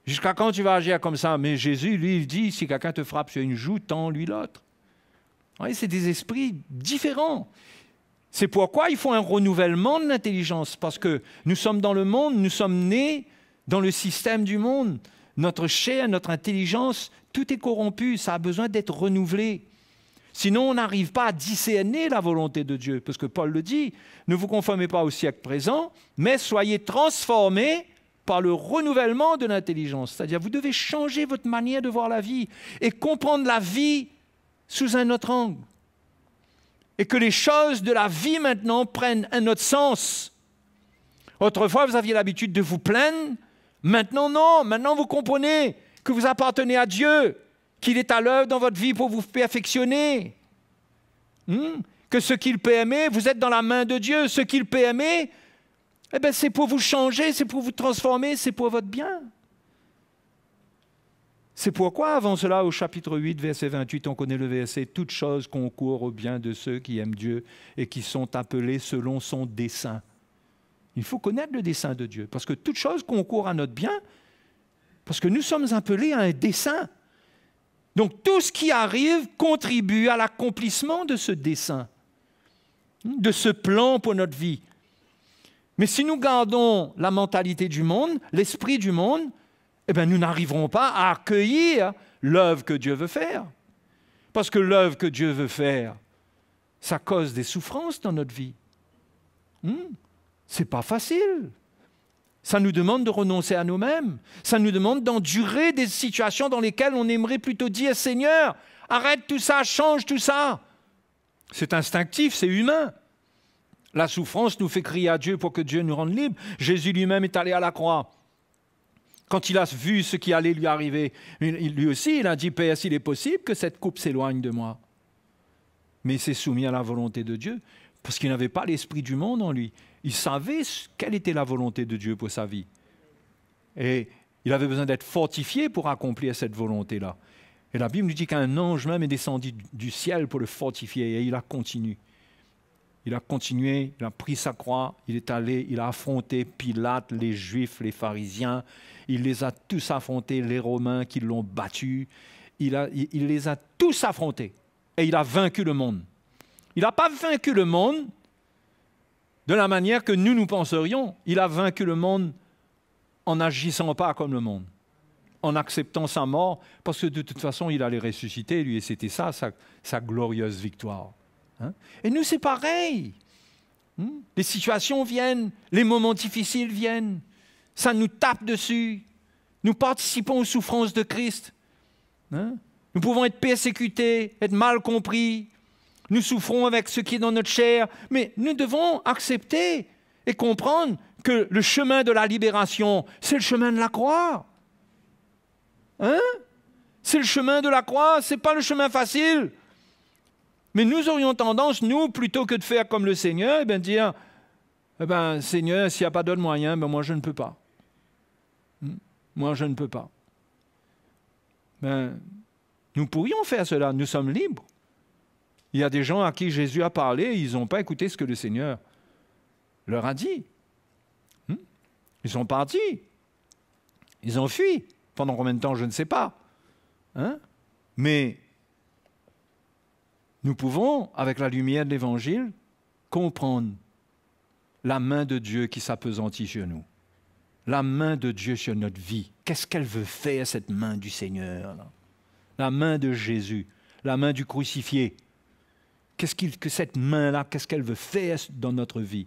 Jusqu'à quand tu vas agir comme ça? Mais Jésus, lui, il dit, si quelqu'un te frappe sur une joue, tends-lui l'autre. Oui, c'est des esprits différents. C'est pourquoi il faut un renouvellement de l'intelligence, parce que nous sommes dans le monde, nous sommes nés dans le système du monde. Notre chair, notre intelligence, tout est corrompu, ça a besoin d'être renouvelé. Sinon, on n'arrive pas à discerner la volonté de Dieu, parce que Paul le dit, ne vous conformez pas au siècle présent, mais soyez transformés par le renouvellement de l'intelligence. C'est-à-dire, vous devez changer votre manière de voir la vie et comprendre la vie sous un autre angle. Et que les choses de la vie maintenant prennent un autre sens. Autrefois, vous aviez l'habitude de vous plaindre. Maintenant, non. Maintenant, vous comprenez que vous appartenez à Dieu, qu'il est à l'œuvre dans votre vie pour vous perfectionner. Que ce qu'il peut aimer, vous êtes dans la main de Dieu. Ce qu'il peut aimer, eh bien, c'est pour vous changer, c'est pour vous transformer, c'est pour votre bien. C'est pourquoi, avant cela, au chapitre 8, verset 28, on connaît le verset « Toutes choses concourent au bien de ceux qui aiment Dieu et qui sont appelés selon son dessein ». Il faut connaître le dessein de Dieu, parce que toutes choses concourent à notre bien, parce que nous sommes appelés à un dessein. Donc tout ce qui arrive contribue à l'accomplissement de ce dessein, de ce plan pour notre vie. Mais si nous gardons la mentalité du monde, l'esprit du monde, eh bien, nous n'arriverons pas à accueillir l'œuvre que Dieu veut faire. Parce que l'œuvre que Dieu veut faire, ça cause des souffrances dans notre vie. C'est pas facile. Ça nous demande de renoncer à nous-mêmes. Ça nous demande d'endurer des situations dans lesquelles on aimerait plutôt dire « Seigneur, arrête tout ça, change tout ça ». C'est instinctif, c'est humain. La souffrance nous fait crier à Dieu pour que Dieu nous rende libres. Jésus lui-même est allé à la croix. Quand il a vu ce qui allait lui arriver, lui aussi, il a dit « Père, s'il est possible que cette coupe s'éloigne de moi ». Mais il s'est soumis à la volonté de Dieu parce qu'il n'avait pas l'esprit du monde en lui. Il savait quelle était la volonté de Dieu pour sa vie. Et il avait besoin d'être fortifié pour accomplir cette volonté-là. Et la Bible nous dit qu'un ange même est descendu du ciel pour le fortifier. Et il a continué. Il a continué, il a pris sa croix, il est allé, il a affronté Pilate, les Juifs, les pharisiens. Il les a tous affrontés, les Romains qui l'ont battu. Il les a tous affrontés. Et il a vaincu le monde. Il n'a pas vaincu le monde de la manière que nous penserions. Il a vaincu le monde en n'agissant pas comme le monde, en acceptant sa mort, parce que de toute façon, il allait ressusciter, lui, et c'était ça, sa glorieuse victoire. Et nous, c'est pareil. Les situations viennent, les moments difficiles viennent, ça nous tape dessus. Nous participons aux souffrances de Christ. Nous pouvons être persécutés, être mal compris. Nous souffrons avec ce qui est dans notre chair, mais nous devons accepter et comprendre que le chemin de la libération, c'est le chemin de la croix. C'est le chemin de la croix, ce n'est pas le chemin facile. Mais nous aurions tendance, nous, plutôt que de faire comme le Seigneur, dire, Seigneur, s'il n'y a pas d'autre moyen, moi je ne peux pas. Moi je ne peux pas. Nous pourrions faire cela, nous sommes libres. Il y a des gens à qui Jésus a parlé, ils n'ont pas écouté ce que le Seigneur leur a dit. Ils sont partis. Ils ont fui. Pendant combien de temps, je ne sais pas. Mais nous pouvons, avec la lumière de l'Évangile, comprendre la main de Dieu qui s'appesantit sur nous. La main de Dieu sur notre vie. Qu'est-ce qu'elle veut faire, cette main du Seigneur là? La main de Jésus, la main du crucifié. Que cette main-là, qu'est-ce qu'elle veut faire dans notre vie?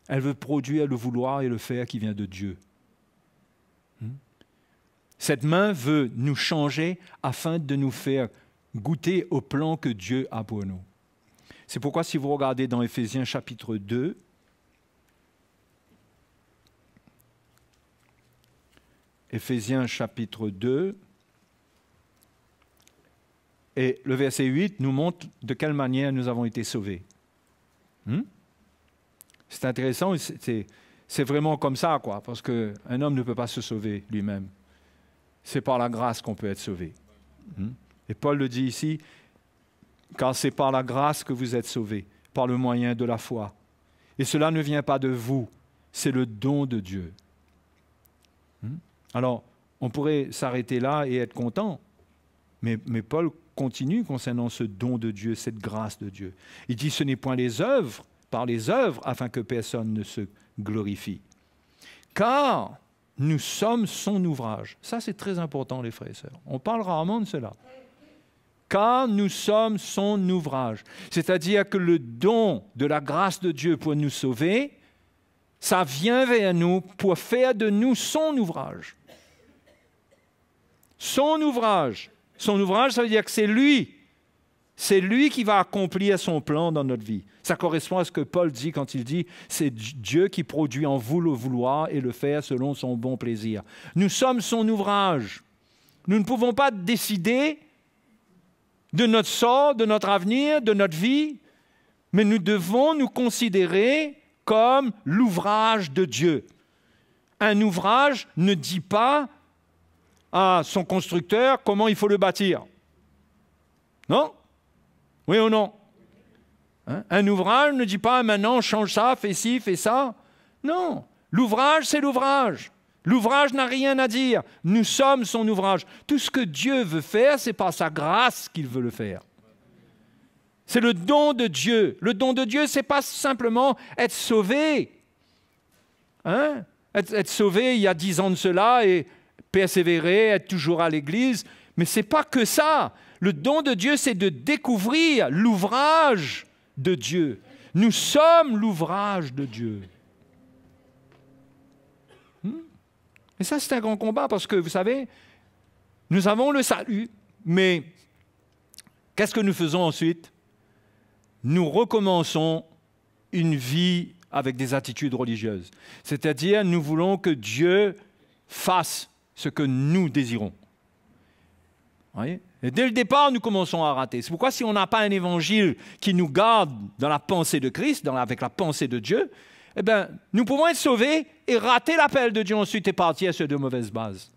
Elle veut produire le vouloir et le faire qui vient de Dieu. Cette main veut nous changer afin de nous faire goûter au plan que Dieu a pour nous. C'est pourquoi si vous regardez dans Éphésiens chapitre 2, Éphésiens chapitre 2, et le verset 8 nous montre de quelle manière nous avons été sauvés. C'est intéressant, c'est vraiment comme ça, quoi, parce qu'un homme ne peut pas se sauver lui-même. C'est par la grâce qu'on peut être sauvé. Et Paul le dit ici, car c'est par la grâce que vous êtes sauvés, par le moyen de la foi. Et cela ne vient pas de vous, c'est le don de Dieu. Alors, on pourrait s'arrêter là et être content, mais Paul continue concernant ce don de Dieu, cette grâce de Dieu. Il dit, ce n'est point les œuvres, par les œuvres, afin que personne ne se glorifie. Car nous sommes son ouvrage. Ça, c'est très important, les frères et sœurs. On parle rarement de cela. Car nous sommes son ouvrage. C'est-à-dire que le don de la grâce de Dieu pour nous sauver, ça vient vers nous pour faire de nous son ouvrage. Son ouvrage. Son ouvrage, ça veut dire que c'est lui. C'est lui qui va accomplir son plan dans notre vie. Ça correspond à ce que Paul dit quand il dit « c'est Dieu qui produit en vous le vouloir et le faire selon son bon plaisir ». Nous sommes son ouvrage. Nous ne pouvons pas décider de notre sort, de notre avenir, de notre vie, mais nous devons nous considérer comme l'ouvrage de Dieu. Un ouvrage ne dit pas à son constructeur comment il faut le bâtir. Non? Oui ou non? Hein? Un ouvrage ne dit pas maintenant change ça, fais ci, fais ça. Non. L'ouvrage, c'est l'ouvrage. L'ouvrage n'a rien à dire. Nous sommes son ouvrage. Tout ce que Dieu veut faire, c'est par sa grâce qu'il veut le faire. C'est le don de Dieu. Le don de Dieu, ce n'est pas simplement être sauvé. Hein? Être sauvé il y a 10 ans de cela et persévérer, être toujours à l'église. Mais ce n'est pas que ça. Le don de Dieu, c'est de découvrir l'ouvrage de Dieu. Nous sommes l'ouvrage de Dieu. Et ça, c'est un grand combat parce que, vous savez, nous avons le salut, mais qu'est-ce que nous faisons ensuite? Nous recommençons une vie avec des attitudes religieuses. C'est-à-dire, nous voulons que Dieu fasse ce que nous désirons. Vous voyez? Et dès le départ, nous commençons à rater. C'est pourquoi si on n'a pas un évangile qui nous garde dans la pensée de Christ, avec la pensée de Dieu, eh bien, nous pouvons être sauvés et rater l'appel de Dieu ensuite et partir sur de mauvaises bases.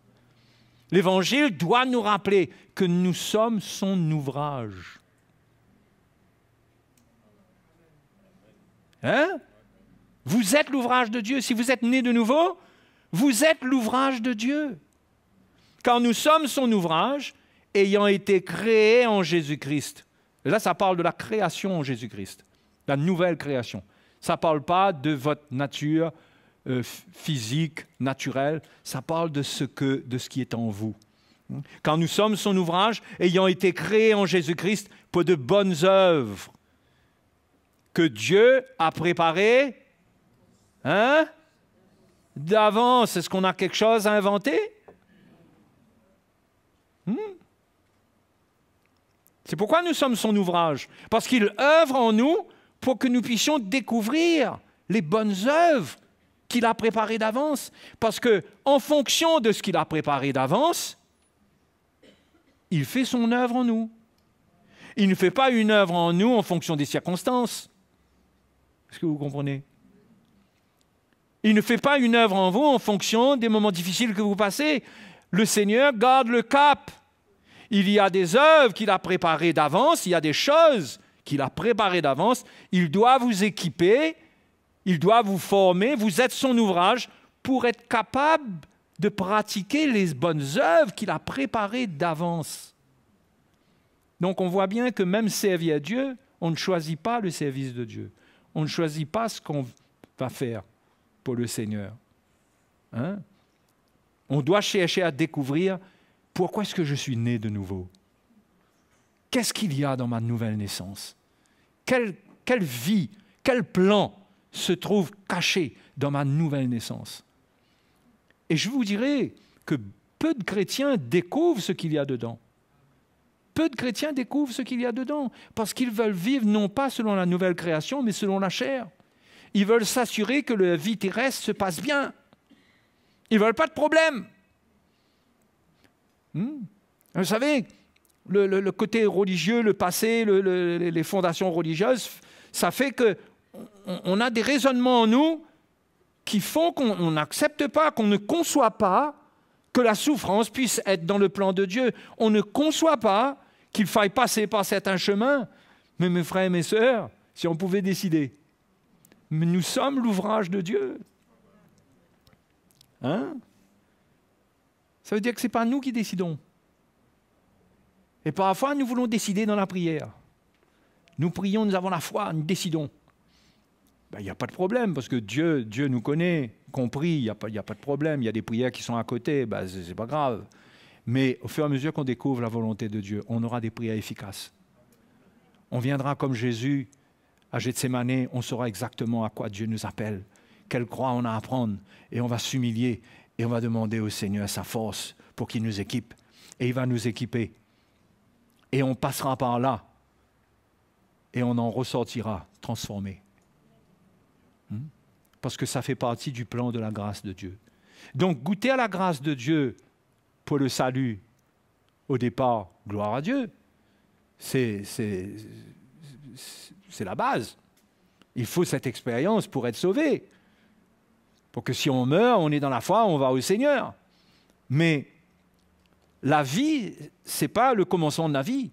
L'évangile doit nous rappeler que nous sommes son ouvrage. Hein? Vous êtes l'ouvrage de Dieu. Si vous êtes né de nouveau, vous êtes l'ouvrage de Dieu. Car nous sommes son ouvrage, ayant été créés en Jésus-Christ. Et là, ça parle de la création en Jésus-Christ, la nouvelle création. Ça ne parle pas de votre nature physique, naturelle. Ça parle de ce qui est en vous. Car nous sommes son ouvrage, ayant été créés en Jésus-Christ pour de bonnes œuvres que Dieu a préparées d'avance. Est-ce qu'on a quelque chose à inventer? C'est pourquoi nous sommes son ouvrage. Parce qu'il œuvre en nous pour que nous puissions découvrir les bonnes œuvres qu'il a préparées d'avance. Parce qu'en fonction de ce qu'il a préparé d'avance, il fait son œuvre en nous. Il ne fait pas une œuvre en nous en fonction des circonstances. Est-ce que vous comprenez? Il ne fait pas une œuvre en vous en fonction des moments difficiles que vous passez. Le Seigneur garde le cap. Il y a des œuvres qu'il a préparées d'avance, il y a des choses qu'il a préparées d'avance. Il doit vous équiper, il doit vous former. Vous êtes son ouvrage pour être capable de pratiquer les bonnes œuvres qu'il a préparées d'avance. Donc on voit bien que même servir à Dieu, on ne choisit pas le service de Dieu. On ne choisit pas ce qu'on va faire pour le Seigneur. Hein? On doit chercher à découvrir pourquoi est-ce que je suis né de nouveau. Qu'est-ce qu'il y a dans ma nouvelle naissance? Quelle vie, quel plan se trouve caché dans ma nouvelle naissance? Et je vous dirais que peu de chrétiens découvrent ce qu'il y a dedans. Peu de chrétiens découvrent ce qu'il y a dedans, parce qu'ils veulent vivre non pas selon la nouvelle création, mais selon la chair. Ils veulent s'assurer que la vie terrestre se passe bien. Ils ne veulent pas de problème. Vous savez, le côté religieux, le passé, les fondations religieuses, ça fait qu'on a des raisonnements en nous qui font qu'on n'accepte pas, qu'on ne conçoit pas que la souffrance puisse être dans le plan de Dieu. On ne conçoit pas qu'il faille passer par certains chemins. Mais mes frères et mes sœurs, si on pouvait décider, mais nous sommes l'ouvrage de Dieu. Hein? Ça veut dire que ce n'est pas nous qui décidons. Et parfois, nous voulons décider dans la prière. Nous prions, nous avons la foi, nous décidons. Ben, il n'y a pas de problème, parce que Dieu nous connaît, compris, il n'y a pas de problème. Il y a des prières qui sont à côté, ben, ce n'est pas grave. Mais au fur et à mesure qu'on découvre la volonté de Dieu, on aura des prières efficaces. On viendra comme Jésus à Gethsémane, on saura exactement à quoi Dieu nous appelle, quelle croix on a à prendre, et on va s'humilier, et on va demander au Seigneur sa force pour qu'il nous équipe. Et il va nous équiper. Et on passera par là, et on en ressortira transformé. Parce que ça fait partie du plan de la grâce de Dieu. Donc, goûter à la grâce de Dieu pour le salut, au départ, gloire à Dieu, c'est la base. Il faut cette expérience pour être sauvé. Pour que si on meurt, on est dans la foi, on va au Seigneur. Mais la vie, ce n'est pas le commencement de la vie.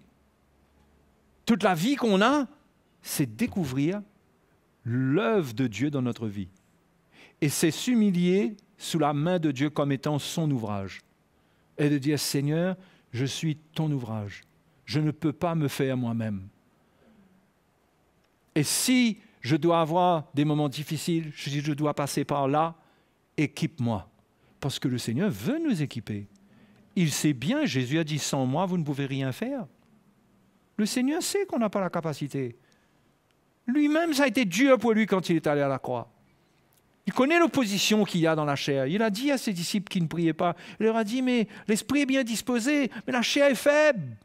Toute la vie qu'on a, c'est découvrir l'œuvre de Dieu dans notre vie. Et c'est s'humilier sous la main de Dieu comme étant son ouvrage. Et de dire, Seigneur, je suis ton ouvrage. Je ne peux pas me faire moi-même. Et si je dois avoir des moments difficiles, je dois passer par là, équipe-moi. Parce que le Seigneur veut nous équiper. Il sait bien, Jésus a dit, sans moi, vous ne pouvez rien faire. Le Seigneur sait qu'on n'a pas la capacité. Lui-même, ça a été dur pour lui quand il est allé à la croix. Il connaît l'opposition qu'il y a dans la chair. Il a dit à ses disciples qui ne priaient pas, il leur a dit, mais l'esprit est bien disposé, mais la chair est faible.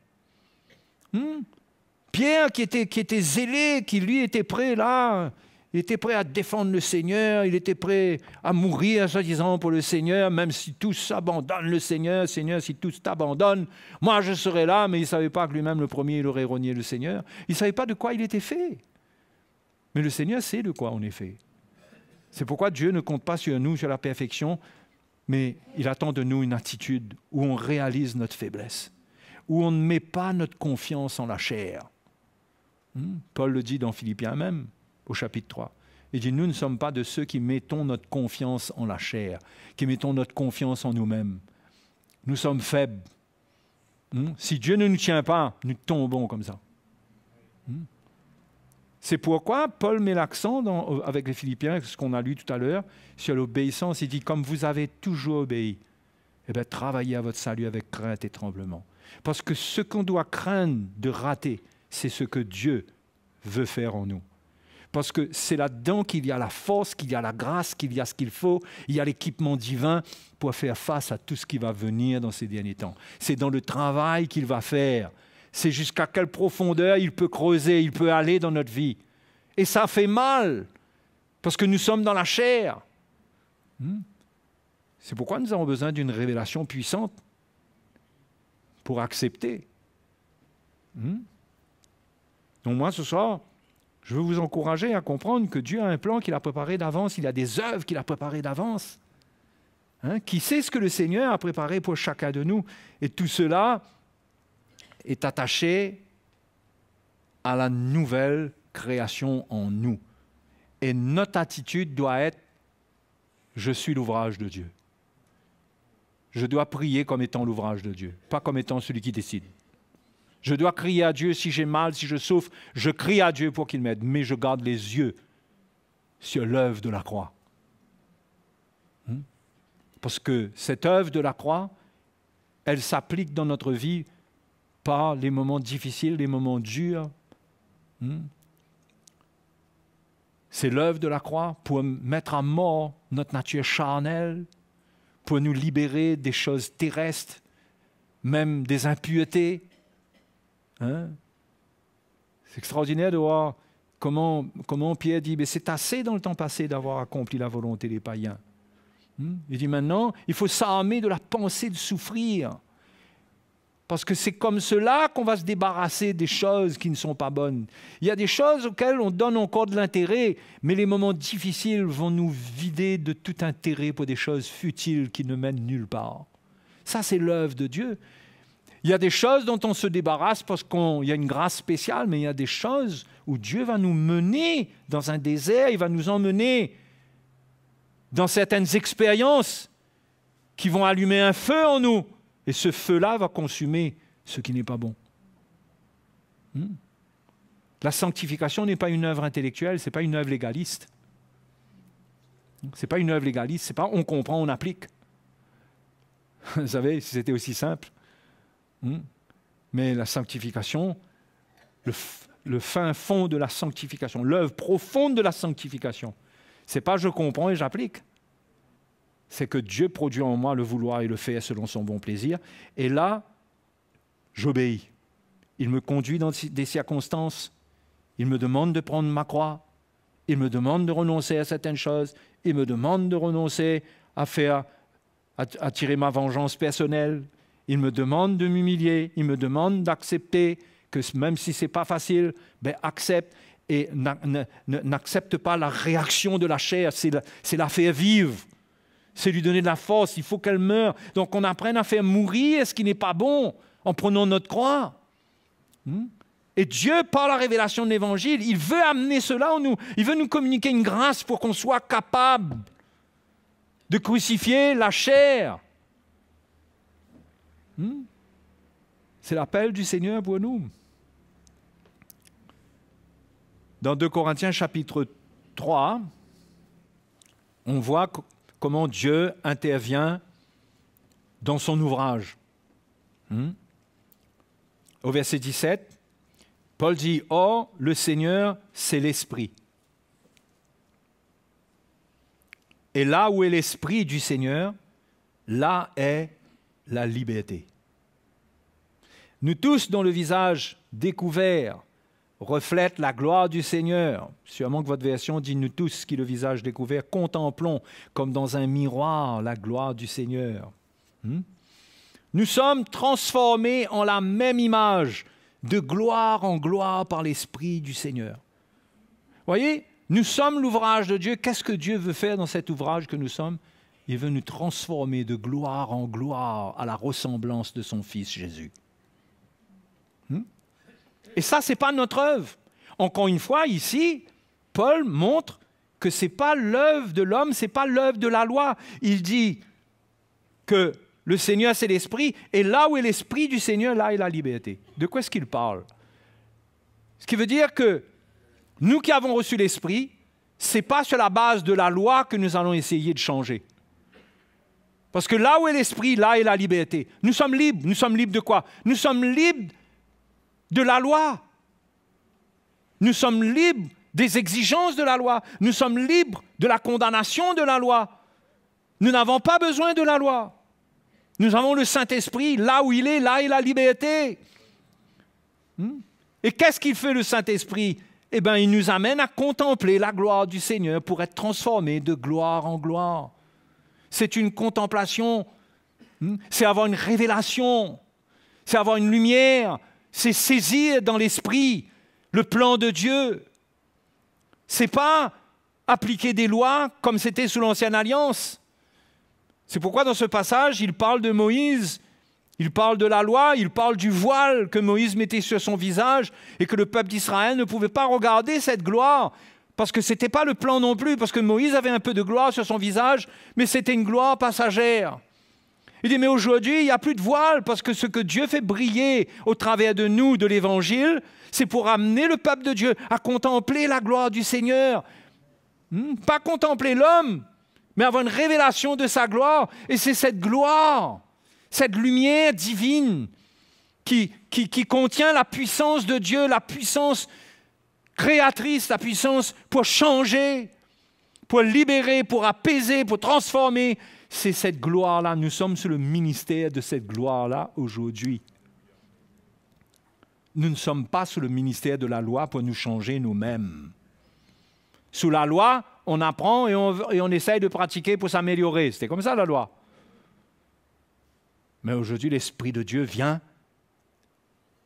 Pierre, qui était zélé, qui lui était prêt là, il était prêt à défendre le Seigneur, il était prêt à mourir, soi-disant, pour le Seigneur, même si tous abandonnent le Seigneur, Seigneur, si tous t'abandonnent, moi je serai là, mais il ne savait pas que lui-même, le premier, il aurait renié le Seigneur. Il ne savait pas de quoi il était fait. Mais le Seigneur sait de quoi on est fait. C'est pourquoi Dieu ne compte pas sur nous, sur la perfection, mais il attend de nous une attitude où on réalise notre faiblesse, où on ne met pas notre confiance en la chair. Paul le dit dans Philippiens même, au chapitre 3. Il dit, nous ne sommes pas de ceux qui mettons notre confiance en la chair, qui mettons notre confiance en nous-mêmes. Nous sommes faibles. Si Dieu ne nous tient pas, nous tombons comme ça. C'est pourquoi Paul met l'accent avec les Philippiens, ce qu'on a lu tout à l'heure, sur l'obéissance. Il dit, comme vous avez toujours obéi, eh bien, travaillez à votre salut avec crainte et tremblement. Parce que ce qu'on doit craindre de rater, c'est ce que Dieu veut faire en nous. Parce que c'est là-dedans qu'il y a la force, qu'il y a la grâce, qu'il y a ce qu'il faut, il y a l'équipement divin pour faire face à tout ce qui va venir dans ces derniers temps. C'est dans le travail qu'il va faire. C'est jusqu'à quelle profondeur il peut creuser, il peut aller dans notre vie. Et ça fait mal, parce que nous sommes dans la chair. C'est pourquoi nous avons besoin d'une révélation puissante pour accepter. Donc moi, ce soir, je veux vous encourager à comprendre que Dieu a un plan qu'il a préparé d'avance, il a des œuvres qu'il a préparées d'avance. Qui sait ce que le Seigneur a préparé pour chacun de nous. Et tout cela est attaché à la nouvelle création en nous. Et notre attitude doit être « Je suis l'ouvrage de Dieu ». Je dois prier comme étant l'ouvrage de Dieu, pas comme étant celui qui décide. Je dois crier à Dieu si j'ai mal, si je souffre. Je crie à Dieu pour qu'il m'aide, mais je garde les yeux sur l'œuvre de la croix. Parce que cette œuvre de la croix, elle s'applique dans notre vie par les moments difficiles, les moments durs. C'est l'œuvre de la croix pour mettre à mort notre nature charnelle, pour nous libérer des choses terrestres, même des impuretés. C'est extraordinaire de voir comment Pierre dit, mais c'est assez dans le temps passé d'avoir accompli la volonté des païens. Il dit maintenant, il faut s'armer de la pensée de souffrir. Parce que c'est comme cela qu'on va se débarrasser des choses qui ne sont pas bonnes. Il y a des choses auxquelles on donne encore de l'intérêt, mais les moments difficiles vont nous vider de tout intérêt pour des choses futiles qui ne mènent nulle part. Ça, c'est l'œuvre de Dieu. Il y a des choses dont on se débarrasse parce qu'il y a une grâce spéciale, mais il y a des choses où Dieu va nous mener dans un désert, il va nous emmener dans certaines expériences qui vont allumer un feu en nous. Et ce feu-là va consumer ce qui n'est pas bon. La sanctification n'est pas une œuvre intellectuelle, ce n'est pas une œuvre légaliste. Ce n'est pas une œuvre légaliste, ce n'est pas on comprend, on applique. Vous savez, si c'était aussi simple. Mais la sanctification, le fin fond de la sanctification, l'œuvre profonde de la sanctification, ce n'est pas je comprends et j'applique. C'est que Dieu produit en moi le vouloir et le faire selon son bon plaisir. Et là, j'obéis. Il me conduit dans des circonstances. Il me demande de prendre ma croix. Il me demande de renoncer à certaines choses. Il me demande de renoncer à tirer ma vengeance personnelle. Il me demande de m'humilier. Il me demande d'accepter que même si ce n'est pas facile, accepte et n'accepte pas la réaction de la chair. C'est la faire vivre. C'est lui donner de la force. Il faut qu'elle meure. Donc on apprenne à faire mourir ce qui n'est pas bon en prenant notre croix. Et Dieu, par la révélation de l'Évangile, il veut amener cela en nous. Il veut nous communiquer une grâce pour qu'on soit capable de crucifier la chair. C'est l'appel du Seigneur pour nous. Dans 2 Corinthiens chapitre 3, on voit comment Dieu intervient dans son ouvrage. Au verset 17, Paul dit « Or, le Seigneur, c'est l'Esprit. Et là où est l'Esprit du Seigneur, là est la liberté. » Nous tous, dont le visage découvert reflète la gloire du Seigneur. Sûrement que votre version dit « Nous tous qui, le visage découvert, contemplons comme dans un miroir la gloire du Seigneur. » Nous sommes transformés en la même image, de gloire en gloire par l'Esprit du Seigneur. Voyez, nous sommes l'ouvrage de Dieu. Qu'est-ce que Dieu veut faire dans cet ouvrage que nous sommes? Il veut nous transformer de gloire en gloire à la ressemblance de son Fils Jésus. Et ça, ce n'est pas notre œuvre. Encore une fois, ici, Paul montre que ce n'est pas l'œuvre de l'homme, ce n'est pas l'œuvre de la loi. Il dit que le Seigneur, c'est l'Esprit, et là où est l'Esprit du Seigneur, là est la liberté. De quoi est-ce qu'il parle? Ce qui veut dire que nous qui avons reçu l'Esprit, ce n'est pas sur la base de la loi que nous allons essayer de changer. Parce que là où est l'Esprit, là est la liberté. Nous sommes libres. Nous sommes libres de quoi? Nous sommes libres de la loi. Nous sommes libres des exigences de la loi. Nous sommes libres de la condamnation de la loi. Nous n'avons pas besoin de la loi. Nous avons le Saint-Esprit. Là où il est, là est la liberté. Et qu'est-ce qu'il fait, le Saint-Esprit? Eh bien, il nous amène à contempler la gloire du Seigneur pour être transformés de gloire en gloire. C'est une contemplation. C'est avoir une révélation. C'est avoir une lumière. C'est saisir dans l'esprit le plan de Dieu. Ce n'est pas appliquer des lois comme c'était sous l'Ancienne Alliance. C'est pourquoi dans ce passage, il parle de Moïse, il parle de la loi, il parle du voile que Moïse mettait sur son visage et que le peuple d'Israël ne pouvait pas regarder cette gloire parce que ce n'était pas le plan non plus, parce que Moïse avait un peu de gloire sur son visage, mais c'était une gloire passagère. Il dit, mais aujourd'hui, il n'y a plus de voile parce que ce que Dieu fait briller au travers de nous, de l'Évangile, c'est pour amener le peuple de Dieu à contempler la gloire du Seigneur. Pas contempler l'homme, mais avoir une révélation de sa gloire. Et c'est cette gloire, cette lumière divine qui contient la puissance de Dieu, la puissance créatrice, la puissance pour changer, pour libérer, pour apaiser, pour transformer. C'est cette gloire-là. Nous sommes sous le ministère de cette gloire-là aujourd'hui. Nous ne sommes pas sous le ministère de la loi pour nous changer nous-mêmes. Sous la loi, on apprend et on essaye de pratiquer pour s'améliorer. C'était comme ça la loi. Mais aujourd'hui, l'Esprit de Dieu vient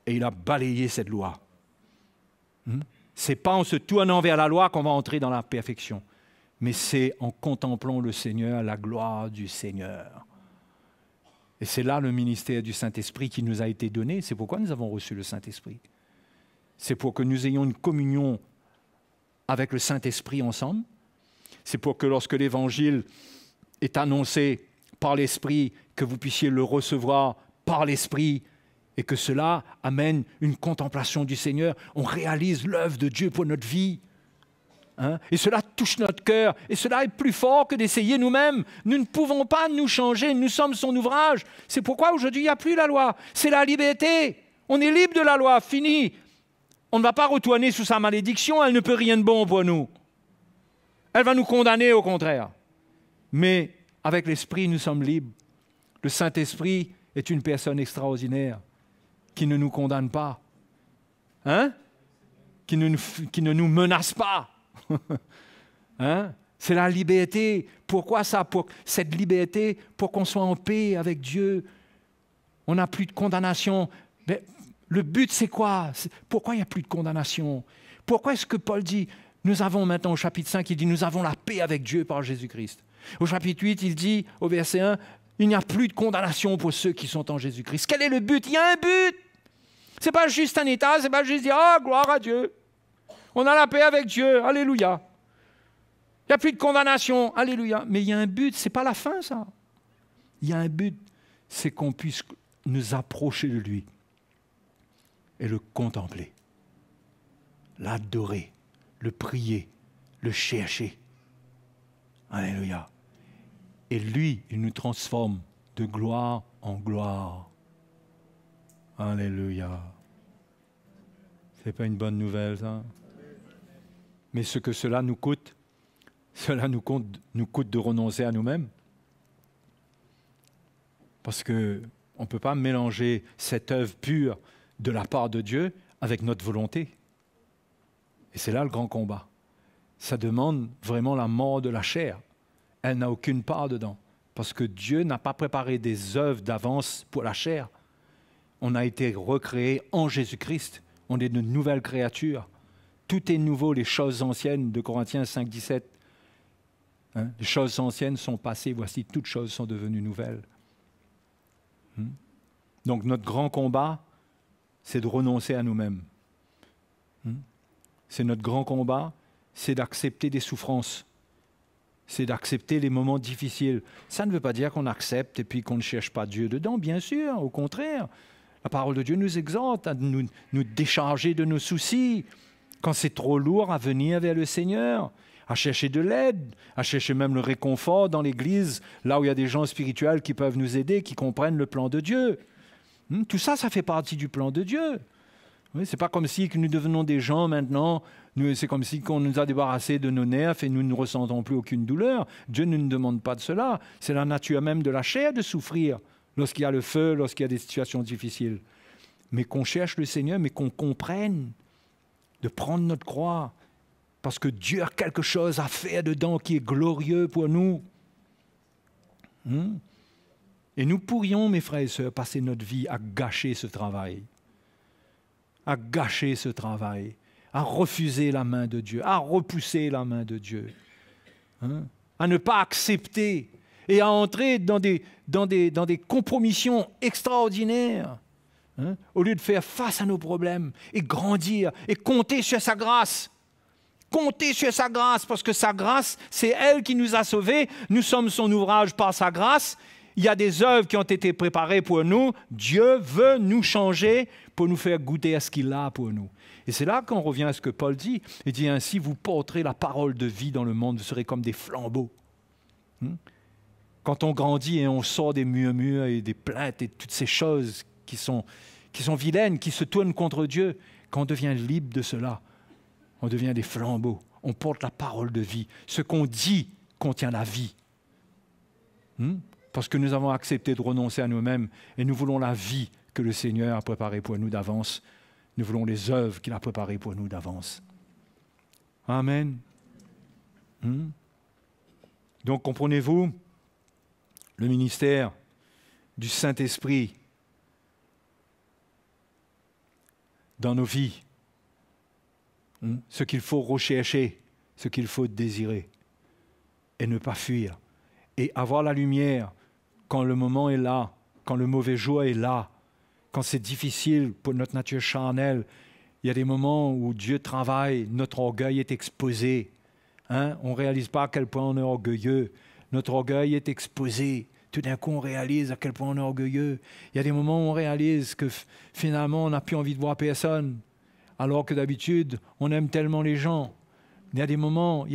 et il a balayé cette loi. Ce n'est pas en se tournant vers la loi qu'on va entrer dans la perfection. Mais c'est en contemplant le Seigneur, la gloire du Seigneur. Et c'est là le ministère du Saint-Esprit qui nous a été donné. C'est pourquoi nous avons reçu le Saint-Esprit. C'est pour que nous ayons une communion avec le Saint-Esprit ensemble. C'est pour que lorsque l'Évangile est annoncé par l'Esprit, que vous puissiez le recevoir par l'Esprit et que cela amène une contemplation du Seigneur. On réalise l'œuvre de Dieu pour notre vie. Et cela touche notre cœur. Et cela est plus fort que d'essayer nous-mêmes. Nous ne pouvons pas nous changer. Nous sommes son ouvrage. C'est pourquoi aujourd'hui, il n'y a plus la loi. C'est la liberté. On est libre de la loi. Fini. On ne va pas retourner sous sa malédiction. Elle ne peut rien de bon pour nous. Elle va nous condamner au contraire. Mais avec l'Esprit, nous sommes libres. Le Saint-Esprit est une personne extraordinaire qui ne nous condamne pas. Qui ne nous menace pas. C'est la liberté. Pourquoi ça? Pour cette liberté, pour qu'on soit en paix avec Dieu. On n'a plus de condamnation. Mais le but, c'est quoi? Pourquoi il n'y a plus de condamnation? Pourquoi est-ce que Paul dit, nous avons maintenant au chapitre 5, il dit, nous avons la paix avec Dieu par Jésus-Christ. Au chapitre 8, il dit, au verset 1, il n'y a plus de condamnation pour ceux qui sont en Jésus-Christ. Quel est le but? Il y a un but. Ce n'est pas juste un état, ce n'est pas juste dire, gloire à Dieu. On a la paix avec Dieu, alléluia. Il n'y a plus de condamnation, alléluia. Mais il y a un but, ce n'est pas la fin, ça. Il y a un but, c'est qu'on puisse nous approcher de lui et le contempler, l'adorer, le prier, le chercher. Alléluia. Et lui, il nous transforme de gloire en gloire. Alléluia. Ce n'est pas une bonne nouvelle, ça? Mais ce que cela nous coûte de renoncer à nous-mêmes. Parce qu'on ne peut pas mélanger cette œuvre pure de la part de Dieu avec notre volonté. Et c'est là le grand combat. Ça demande vraiment la mort de la chair. Elle n'a aucune part dedans. Parce que Dieu n'a pas préparé des œuvres d'avance pour la chair. On a été recréé en Jésus-Christ. On est de nouvelles créatures. Tout est nouveau, les choses anciennes de Corinthiens 5, 17. Les choses anciennes sont passées, voici, toutes choses sont devenues nouvelles. Donc notre grand combat, c'est de renoncer à nous-mêmes. C'est notre grand combat, c'est d'accepter des souffrances. C'est d'accepter les moments difficiles. Ça ne veut pas dire qu'on accepte et puis qu'on ne cherche pas Dieu dedans, bien sûr, au contraire. La parole de Dieu nous exhorte à nous décharger de nos soucis. Quand c'est trop lourd, à venir vers le Seigneur, à chercher de l'aide, à chercher même le réconfort dans l'Église, là où il y a des gens spirituels qui peuvent nous aider, qui comprennent le plan de Dieu. Tout ça, ça fait partie du plan de Dieu. Oui, ce n'est pas comme si nous devenons des gens maintenant, c'est comme si on nous a débarrassés de nos nerfs et nous ne ressentons plus aucune douleur. Dieu ne nous demande pas de cela. C'est la nature même de la chair de souffrir lorsqu'il y a le feu, lorsqu'il y a des situations difficiles. Mais qu'on cherche le Seigneur, mais qu'on comprenne de prendre notre croix, parce que Dieu a quelque chose à faire dedans qui est glorieux pour nous. Et nous pourrions, mes frères et sœurs, passer notre vie à gâcher ce travail. À gâcher ce travail, à refuser la main de Dieu, à repousser la main de Dieu, à ne pas accepter et à entrer dans des compromissions extraordinaires, au lieu de faire face à nos problèmes et grandir et compter sur sa grâce. Compter sur sa grâce, parce que sa grâce, c'est elle qui nous a sauvés. Nous sommes son ouvrage par sa grâce. Il y a des œuvres qui ont été préparées pour nous. Dieu veut nous changer pour nous faire goûter à ce qu'il a pour nous. Et c'est là qu'on revient à ce que Paul dit. Il dit ainsi, vous porterez la parole de vie dans le monde, vous serez comme des flambeaux. Quand on grandit et on sort des murmures et des plaintes et toutes ces choses qui sont vilaines, qui se tournent contre Dieu, quand on devient libre de cela, on devient des flambeaux. On porte la parole de vie. Ce qu'on dit contient la vie. Parce que nous avons accepté de renoncer à nous-mêmes et nous voulons la vie que le Seigneur a préparée pour nous d'avance. Nous voulons les œuvres qu'il a préparées pour nous d'avance. Amen. Donc, comprenez-vous, le ministère du Saint-Esprit dans nos vies, ce qu'il faut rechercher, ce qu'il faut désirer et ne pas fuir. Et avoir la lumière quand le moment est là, quand le mauvais jour est là, quand c'est difficile pour notre nature charnelle. Il y a des moments où Dieu travaille, notre orgueil est exposé. On ne réalise pas à quel point on est orgueilleux. Notre orgueil est exposé. Tout d'un coup, on réalise à quel point on est orgueilleux. Il y a des moments où on réalise que finalement, on n'a plus envie de voir personne, alors que d'habitude, on aime tellement les gens. Il y a des moments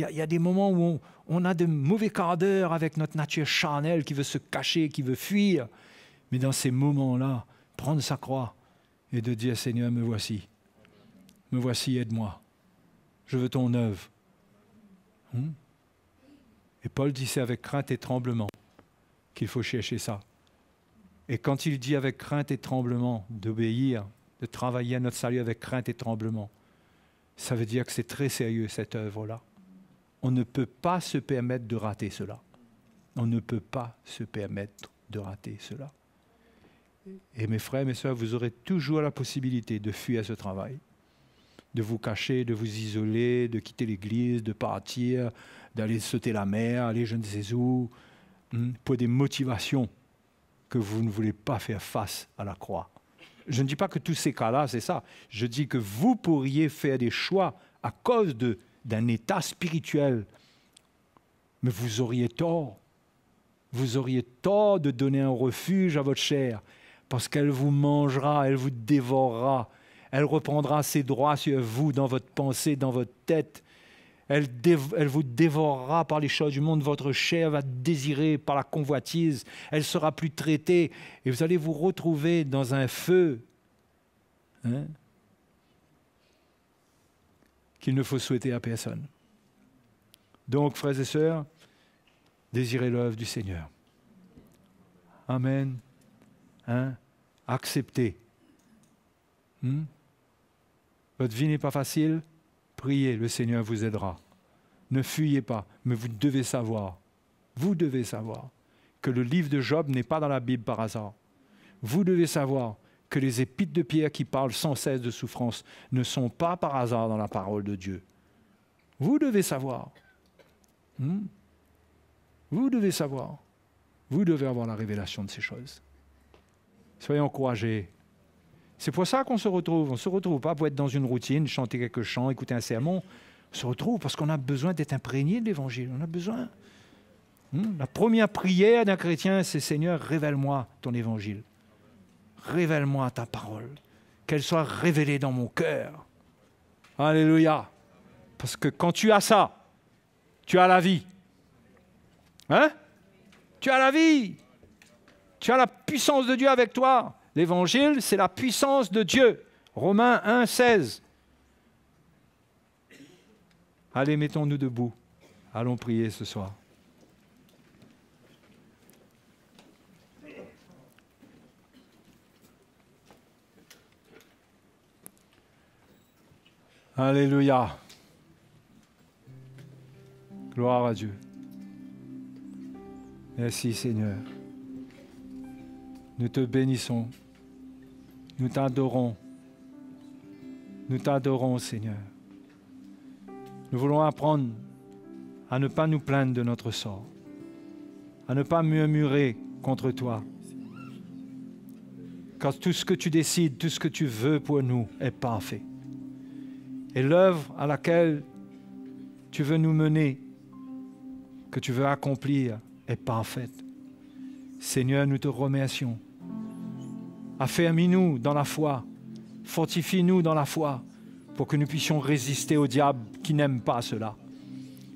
où on a de mauvais quarts d'heure avec notre nature charnelle qui veut se cacher, qui veut fuir. Mais dans ces moments-là, prendre sa croix et de dire, Seigneur, me voici, aide-moi. Je veux ton œuvre. Et Paul dit, c'est avec crainte et tremblement qu'il faut chercher ça. Et quand il dit avec crainte et tremblement d'obéir, de travailler à notre salut avec crainte et tremblement, ça veut dire que c'est très sérieux cette œuvre-là. On ne peut pas se permettre de rater cela. On ne peut pas se permettre de rater cela. Et mes frères, mes sœurs, vous aurez toujours la possibilité de fuir ce travail, de vous cacher, de vous isoler, de quitter l'église, de partir, d'aller sauter la mer, aller je ne sais où, pour des motivations que vous ne voulez pas faire face à la croix. Je ne dis pas que tous ces cas-là, c'est ça. Je dis que vous pourriez faire des choix à cause d'un état spirituel. Mais vous auriez tort. Vous auriez tort de donner un refuge à votre chair, parce qu'elle vous mangera, elle vous dévorera. Elle reprendra ses droits sur vous, dans votre pensée, dans votre tête. Elle vous dévorera par les choses du monde. Votre chair va désirer par la convoitise. Elle ne sera plus traitée. Et vous allez vous retrouver dans un feu qu'il ne faut souhaiter à personne. Donc, frères et sœurs, désirez l'œuvre du Seigneur. Amen. Acceptez. Votre vie n'est pas facile. Priez, le Seigneur vous aidera. Ne fuyez pas, mais vous devez savoir que le livre de Job n'est pas dans la Bible par hasard. Vous devez savoir que les épîtres de Pierre qui parlent sans cesse de souffrance ne sont pas par hasard dans la parole de Dieu. Vous devez savoir. Vous devez savoir. Vous devez avoir la révélation de ces choses. Soyez encouragés. C'est pour ça qu'on se retrouve. On ne se retrouve pas pour être dans une routine, chanter quelques chants, écouter un sermon. On se retrouve parce qu'on a besoin d'être imprégné de l'Évangile. On a besoin. La première prière d'un chrétien, c'est « Seigneur, révèle-moi ton Évangile. Révèle-moi ta parole. Qu'elle soit révélée dans mon cœur. » Alléluia. Parce que quand tu as ça, tu as la vie. Tu as la vie. Tu as la puissance de Dieu avec toi. L'Évangile, c'est la puissance de Dieu. Romains 1, 16. Allez, mettons-nous debout. Allons prier ce soir. Alléluia. Gloire à Dieu. Merci Seigneur. Nous te bénissons. Nous t'adorons. Nous t'adorons, Seigneur. Nous voulons apprendre à ne pas nous plaindre de notre sort, à ne pas murmurer contre toi. Car tout ce que tu décides, tout ce que tu veux pour nous est parfait. Et l'œuvre à laquelle tu veux nous mener, que tu veux accomplir, est parfaite. Seigneur, nous te remercions. Affermis-nous dans la foi, fortifie-nous dans la foi, pour que nous puissions résister au diable qui n'aime pas cela,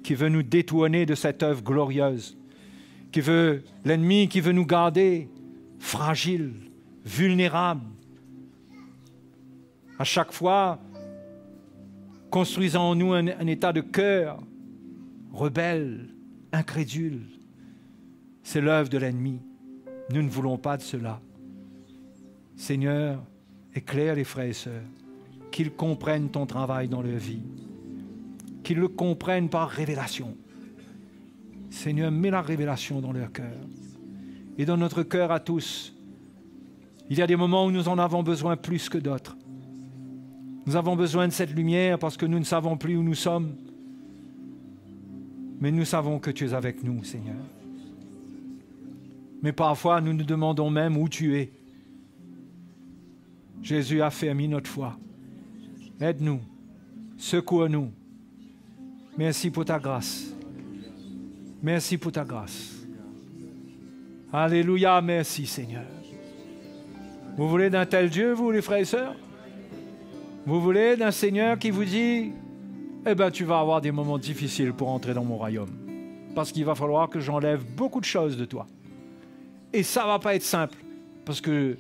qui veut nous détourner de cette œuvre glorieuse, l'ennemi qui veut nous garder fragiles, vulnérables. À chaque fois, construisant en nous un état de cœur rebelle, incrédule. C'est l'œuvre de l'ennemi. Nous ne voulons pas de cela. Seigneur, éclaire les frères et sœurs, qu'ils comprennent ton travail dans leur vie, qu'ils le comprennent par révélation. Seigneur, mets la révélation dans leur cœur. Et dans notre cœur à tous, il y a des moments où nous en avons besoin plus que d'autres. Nous avons besoin de cette lumière parce que nous ne savons plus où nous sommes. Mais nous savons que tu es avec nous, Seigneur. Mais parfois, nous nous demandons même où tu es. Jésus a affermi notre foi. Aide-nous, secours-nous. Merci pour ta grâce. Merci pour ta grâce. Alléluia, merci Seigneur. Vous voulez d'un tel Dieu, vous les frères et sœurs? Vous voulez d'un Seigneur qui vous dit, eh bien tu vas avoir des moments difficiles pour entrer dans mon royaume. Parce qu'il va falloir que j'enlève beaucoup de choses de toi. Et ça ne va pas être simple, parce que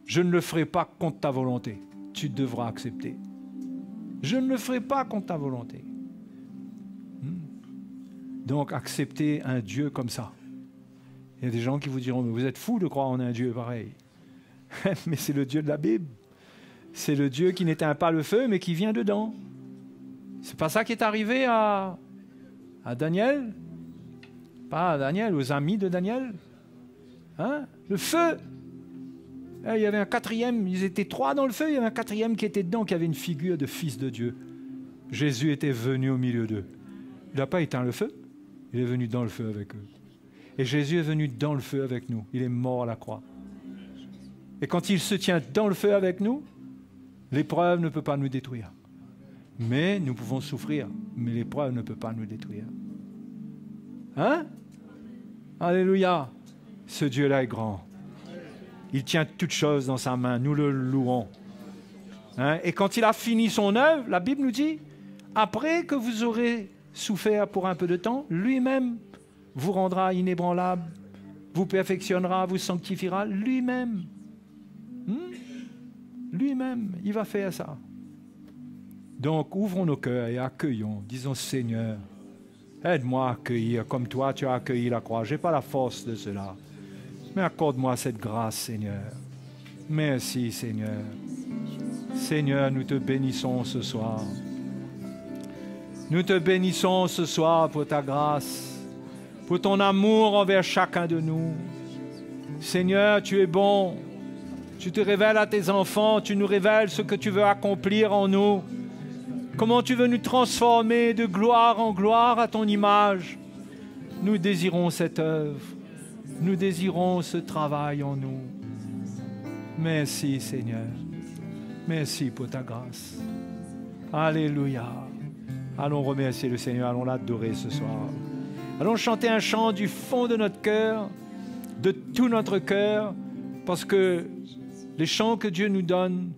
je ne le ferai pas contre ta volonté. Tu devras accepter. Je ne le ferai pas contre ta volonté. Donc, acceptez un Dieu comme ça. Il y a des gens qui vous diront, mais vous êtes fous de croire en un Dieu pareil. Mais c'est le Dieu de la Bible. C'est le Dieu qui n'éteint pas le feu, mais qui vient dedans. C'est pas ça qui est arrivé à Daniel? Pas à Daniel, aux amis de Daniel. Le feu. Il y avait un quatrième, ils étaient 3 dans le feu, il y avait un 4e qui était dedans, qui avait une figure de fils de Dieu. Jésus était venu au milieu d'eux. Il n'a pas éteint le feu, il est venu dans le feu avec eux. Et Jésus est venu dans le feu avec nous. Il est mort à la croix. Et quand il se tient dans le feu avec nous, l'épreuve ne peut pas nous détruire. Mais nous pouvons souffrir, mais l'épreuve ne peut pas nous détruire. Hein? Alléluia! Ce Dieu-là est grand. Il tient toutes choses dans sa main. Nous le louons. Hein? Et quand il a fini son œuvre, la Bible nous dit, après que vous aurez souffert pour un peu de temps, lui-même vous rendra inébranlable, vous perfectionnera, vous sanctifiera lui-même. Lui-même, il va faire ça. Donc, ouvrons nos cœurs et accueillons. Disons, Seigneur, aide-moi à accueillir comme toi, tu as accueilli la croix. Je n'ai pas la force de cela. Mais accorde-moi cette grâce, Seigneur. Merci, Seigneur. Seigneur, nous te bénissons ce soir. Nous te bénissons ce soir pour ta grâce, pour ton amour envers chacun de nous. Seigneur, tu es bon. Tu te révèles à tes enfants, tu nous révèles ce que tu veux accomplir en nous. Comment tu veux nous transformer de gloire en gloire à ton image. Nous désirons cette œuvre. Nous désirons ce travail en nous. Merci Seigneur. Merci pour ta grâce. Alléluia. Allons remercier le Seigneur, allons l'adorer ce soir. Allons chanter un chant du fond de notre cœur, de tout notre cœur, parce que les chants que Dieu nous donne,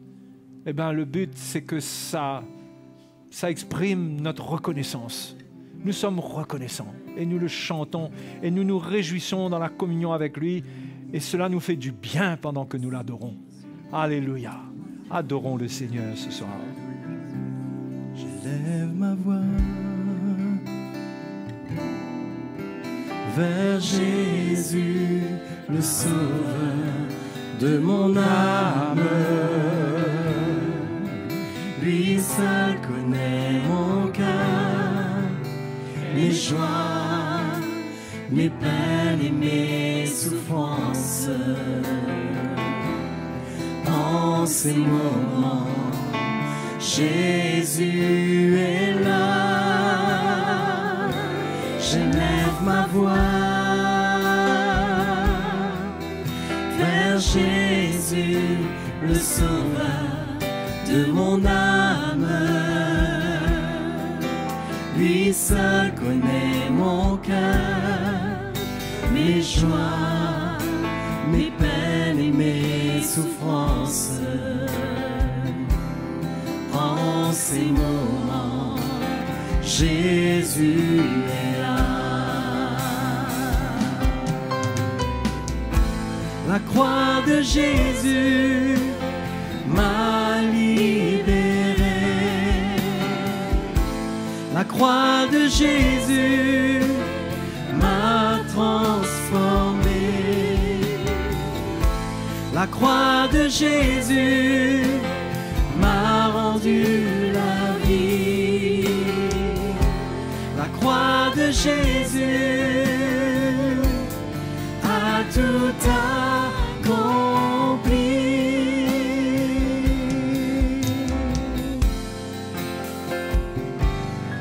eh bien, le but, c'est que ça exprime notre reconnaissance. Nous sommes reconnaissants et nous le chantons et nous nous réjouissons dans la communion avec lui et cela nous fait du bien pendant que nous l'adorons. Alléluia. Adorons le Seigneur ce soir. J'élève ma voix vers Jésus, le Sauveur de mon âme. Lui seul connaît mon cœur, mes joies, mes peines et mes souffrances. En ces moments, Jésus est là. J'élève ma voix vers Jésus, le Sauveur de mon âme. Lui seul connaît mon cœur, mes joies, mes peines et mes souffrances. En ces moments, Jésus est là. La croix de Jésus m'a libéré. La croix de Jésus m'a transformé. La croix de Jésus m'a rendu la vie. La croix de Jésus a tout accompli.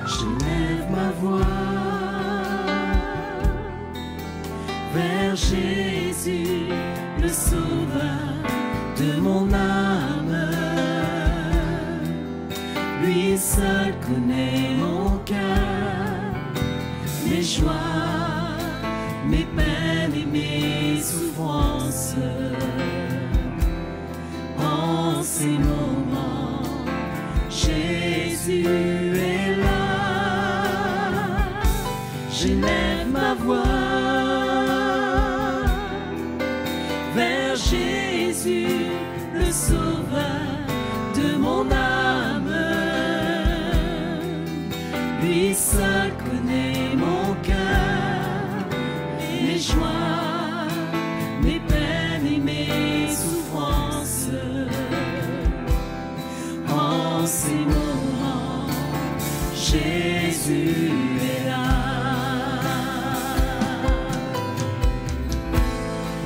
Je lève ma voix vers Jésus, le Sauveur de mon âme. Lui seul connaît mon cœur, mes joies, mes peines et mes souffrances. En ces moments, Jésus est là. J'élève ma voix vers Jésus, le Sauveur de mon âme. Lui seul connaît mon cœur, mes joies, mes peines et mes souffrances. En ces moments, Jésus est là.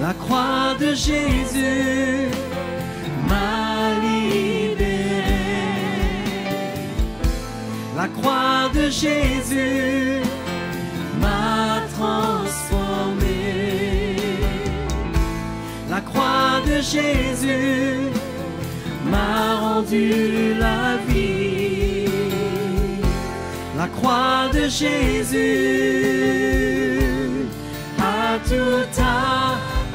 La croix de Jésus m'a libéré. La croix de Jésus m'a transformé. La croix de Jésus m'a rendu la vie. La croix de Jésus a tout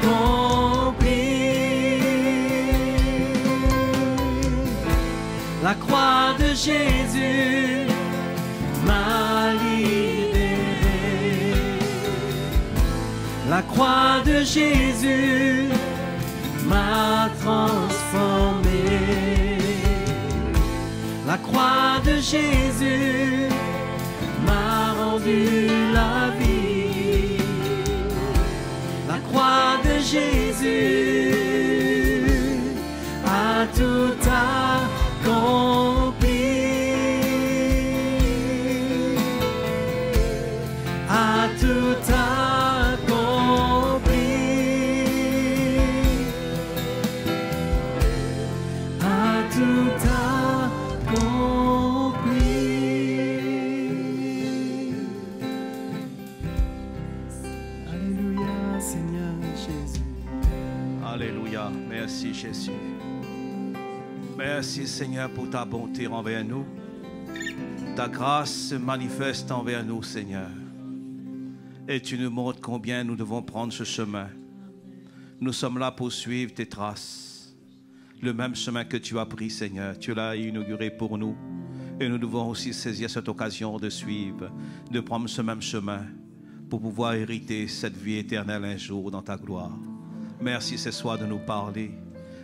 accompli. La croix de Jésus m'a libéré. La croix de Jésus m'a transformé. La croix de Jésus m'a rendu la vie. La croix de Jésus a tout accompli. A tout accompli. A tout accompli. Alléluia, Seigneur Jésus. Alléluia. Merci Jésus. Merci Seigneur pour ta bonté envers nous. Ta grâce se manifeste envers nous, Seigneur. Et tu nous montres combien nous devons prendre ce chemin. Nous sommes là pour suivre tes traces. Le même chemin que tu as pris, Seigneur, tu l'as inauguré pour nous. Et nous devons aussi saisir cette occasion de suivre, de prendre ce même chemin pour pouvoir hériter cette vie éternelle un jour dans ta gloire. Merci ce soir de nous parler.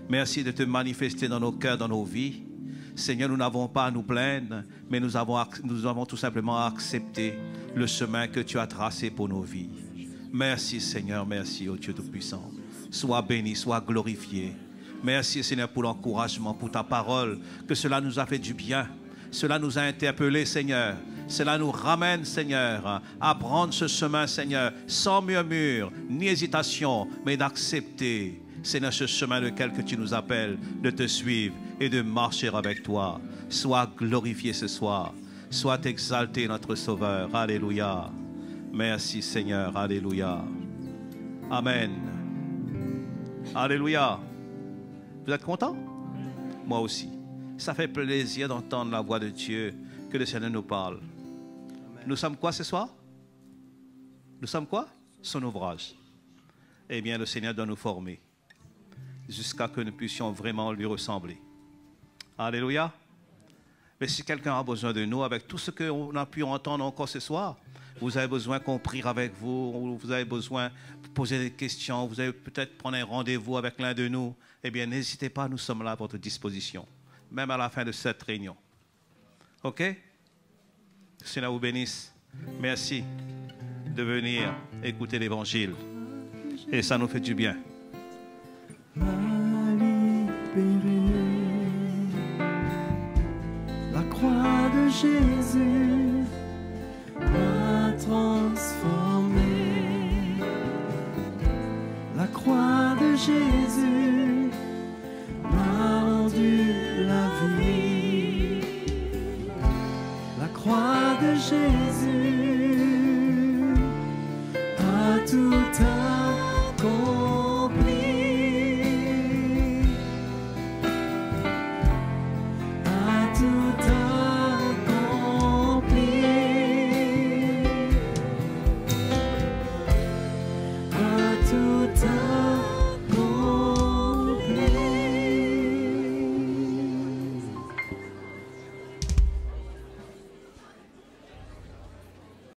Merci de te manifester dans nos cœurs, dans nos vies. Seigneur, nous n'avons pas à nous plaindre, mais nous avons tout simplement à accepter le chemin que tu as tracé pour nos vies. Merci Seigneur, merci ô Dieu Tout-Puissant. Sois béni, sois glorifié. Merci Seigneur pour l'encouragement, pour ta parole, que cela nous a fait du bien. Cela nous a interpellés, Seigneur. Cela nous ramène, Seigneur, à prendre ce chemin, Seigneur, sans murmure, ni hésitation, mais d'accepter, Seigneur, ce chemin lequel que tu nous appelles, de te suivre et de marcher avec toi. Sois glorifié ce soir. Sois exalté, notre Sauveur. Alléluia. Merci, Seigneur. Alléluia. Amen. Alléluia. Vous êtes contents? Moi aussi. Ça fait plaisir d'entendre la voix de Dieu, que le Seigneur nous parle. Amen. Nous sommes quoi ce soir? Nous sommes quoi? Son ouvrage. Eh bien, le Seigneur doit nous former jusqu'à que nous puissions vraiment lui ressembler. Alléluia. Mais si quelqu'un a besoin de nous, avec tout ce qu'on a pu entendre encore ce soir, vous avez besoin qu'on prie avec vous, vous avez besoin de poser des questions, vous avez peut-être prendre un rendez-vous avec l'un de nous, eh bien, n'hésitez pas, nous sommes là à votre disposition, même à la fin de cette réunion. OK? Que le Seigneur vous bénisse. Merci de venir écouter l'Évangile. Et ça nous fait du bien. M'a libéré. La croix de Jésus m'a transformé. La croix de Jésus m'a rendu la vie. La croix de Jésus a tout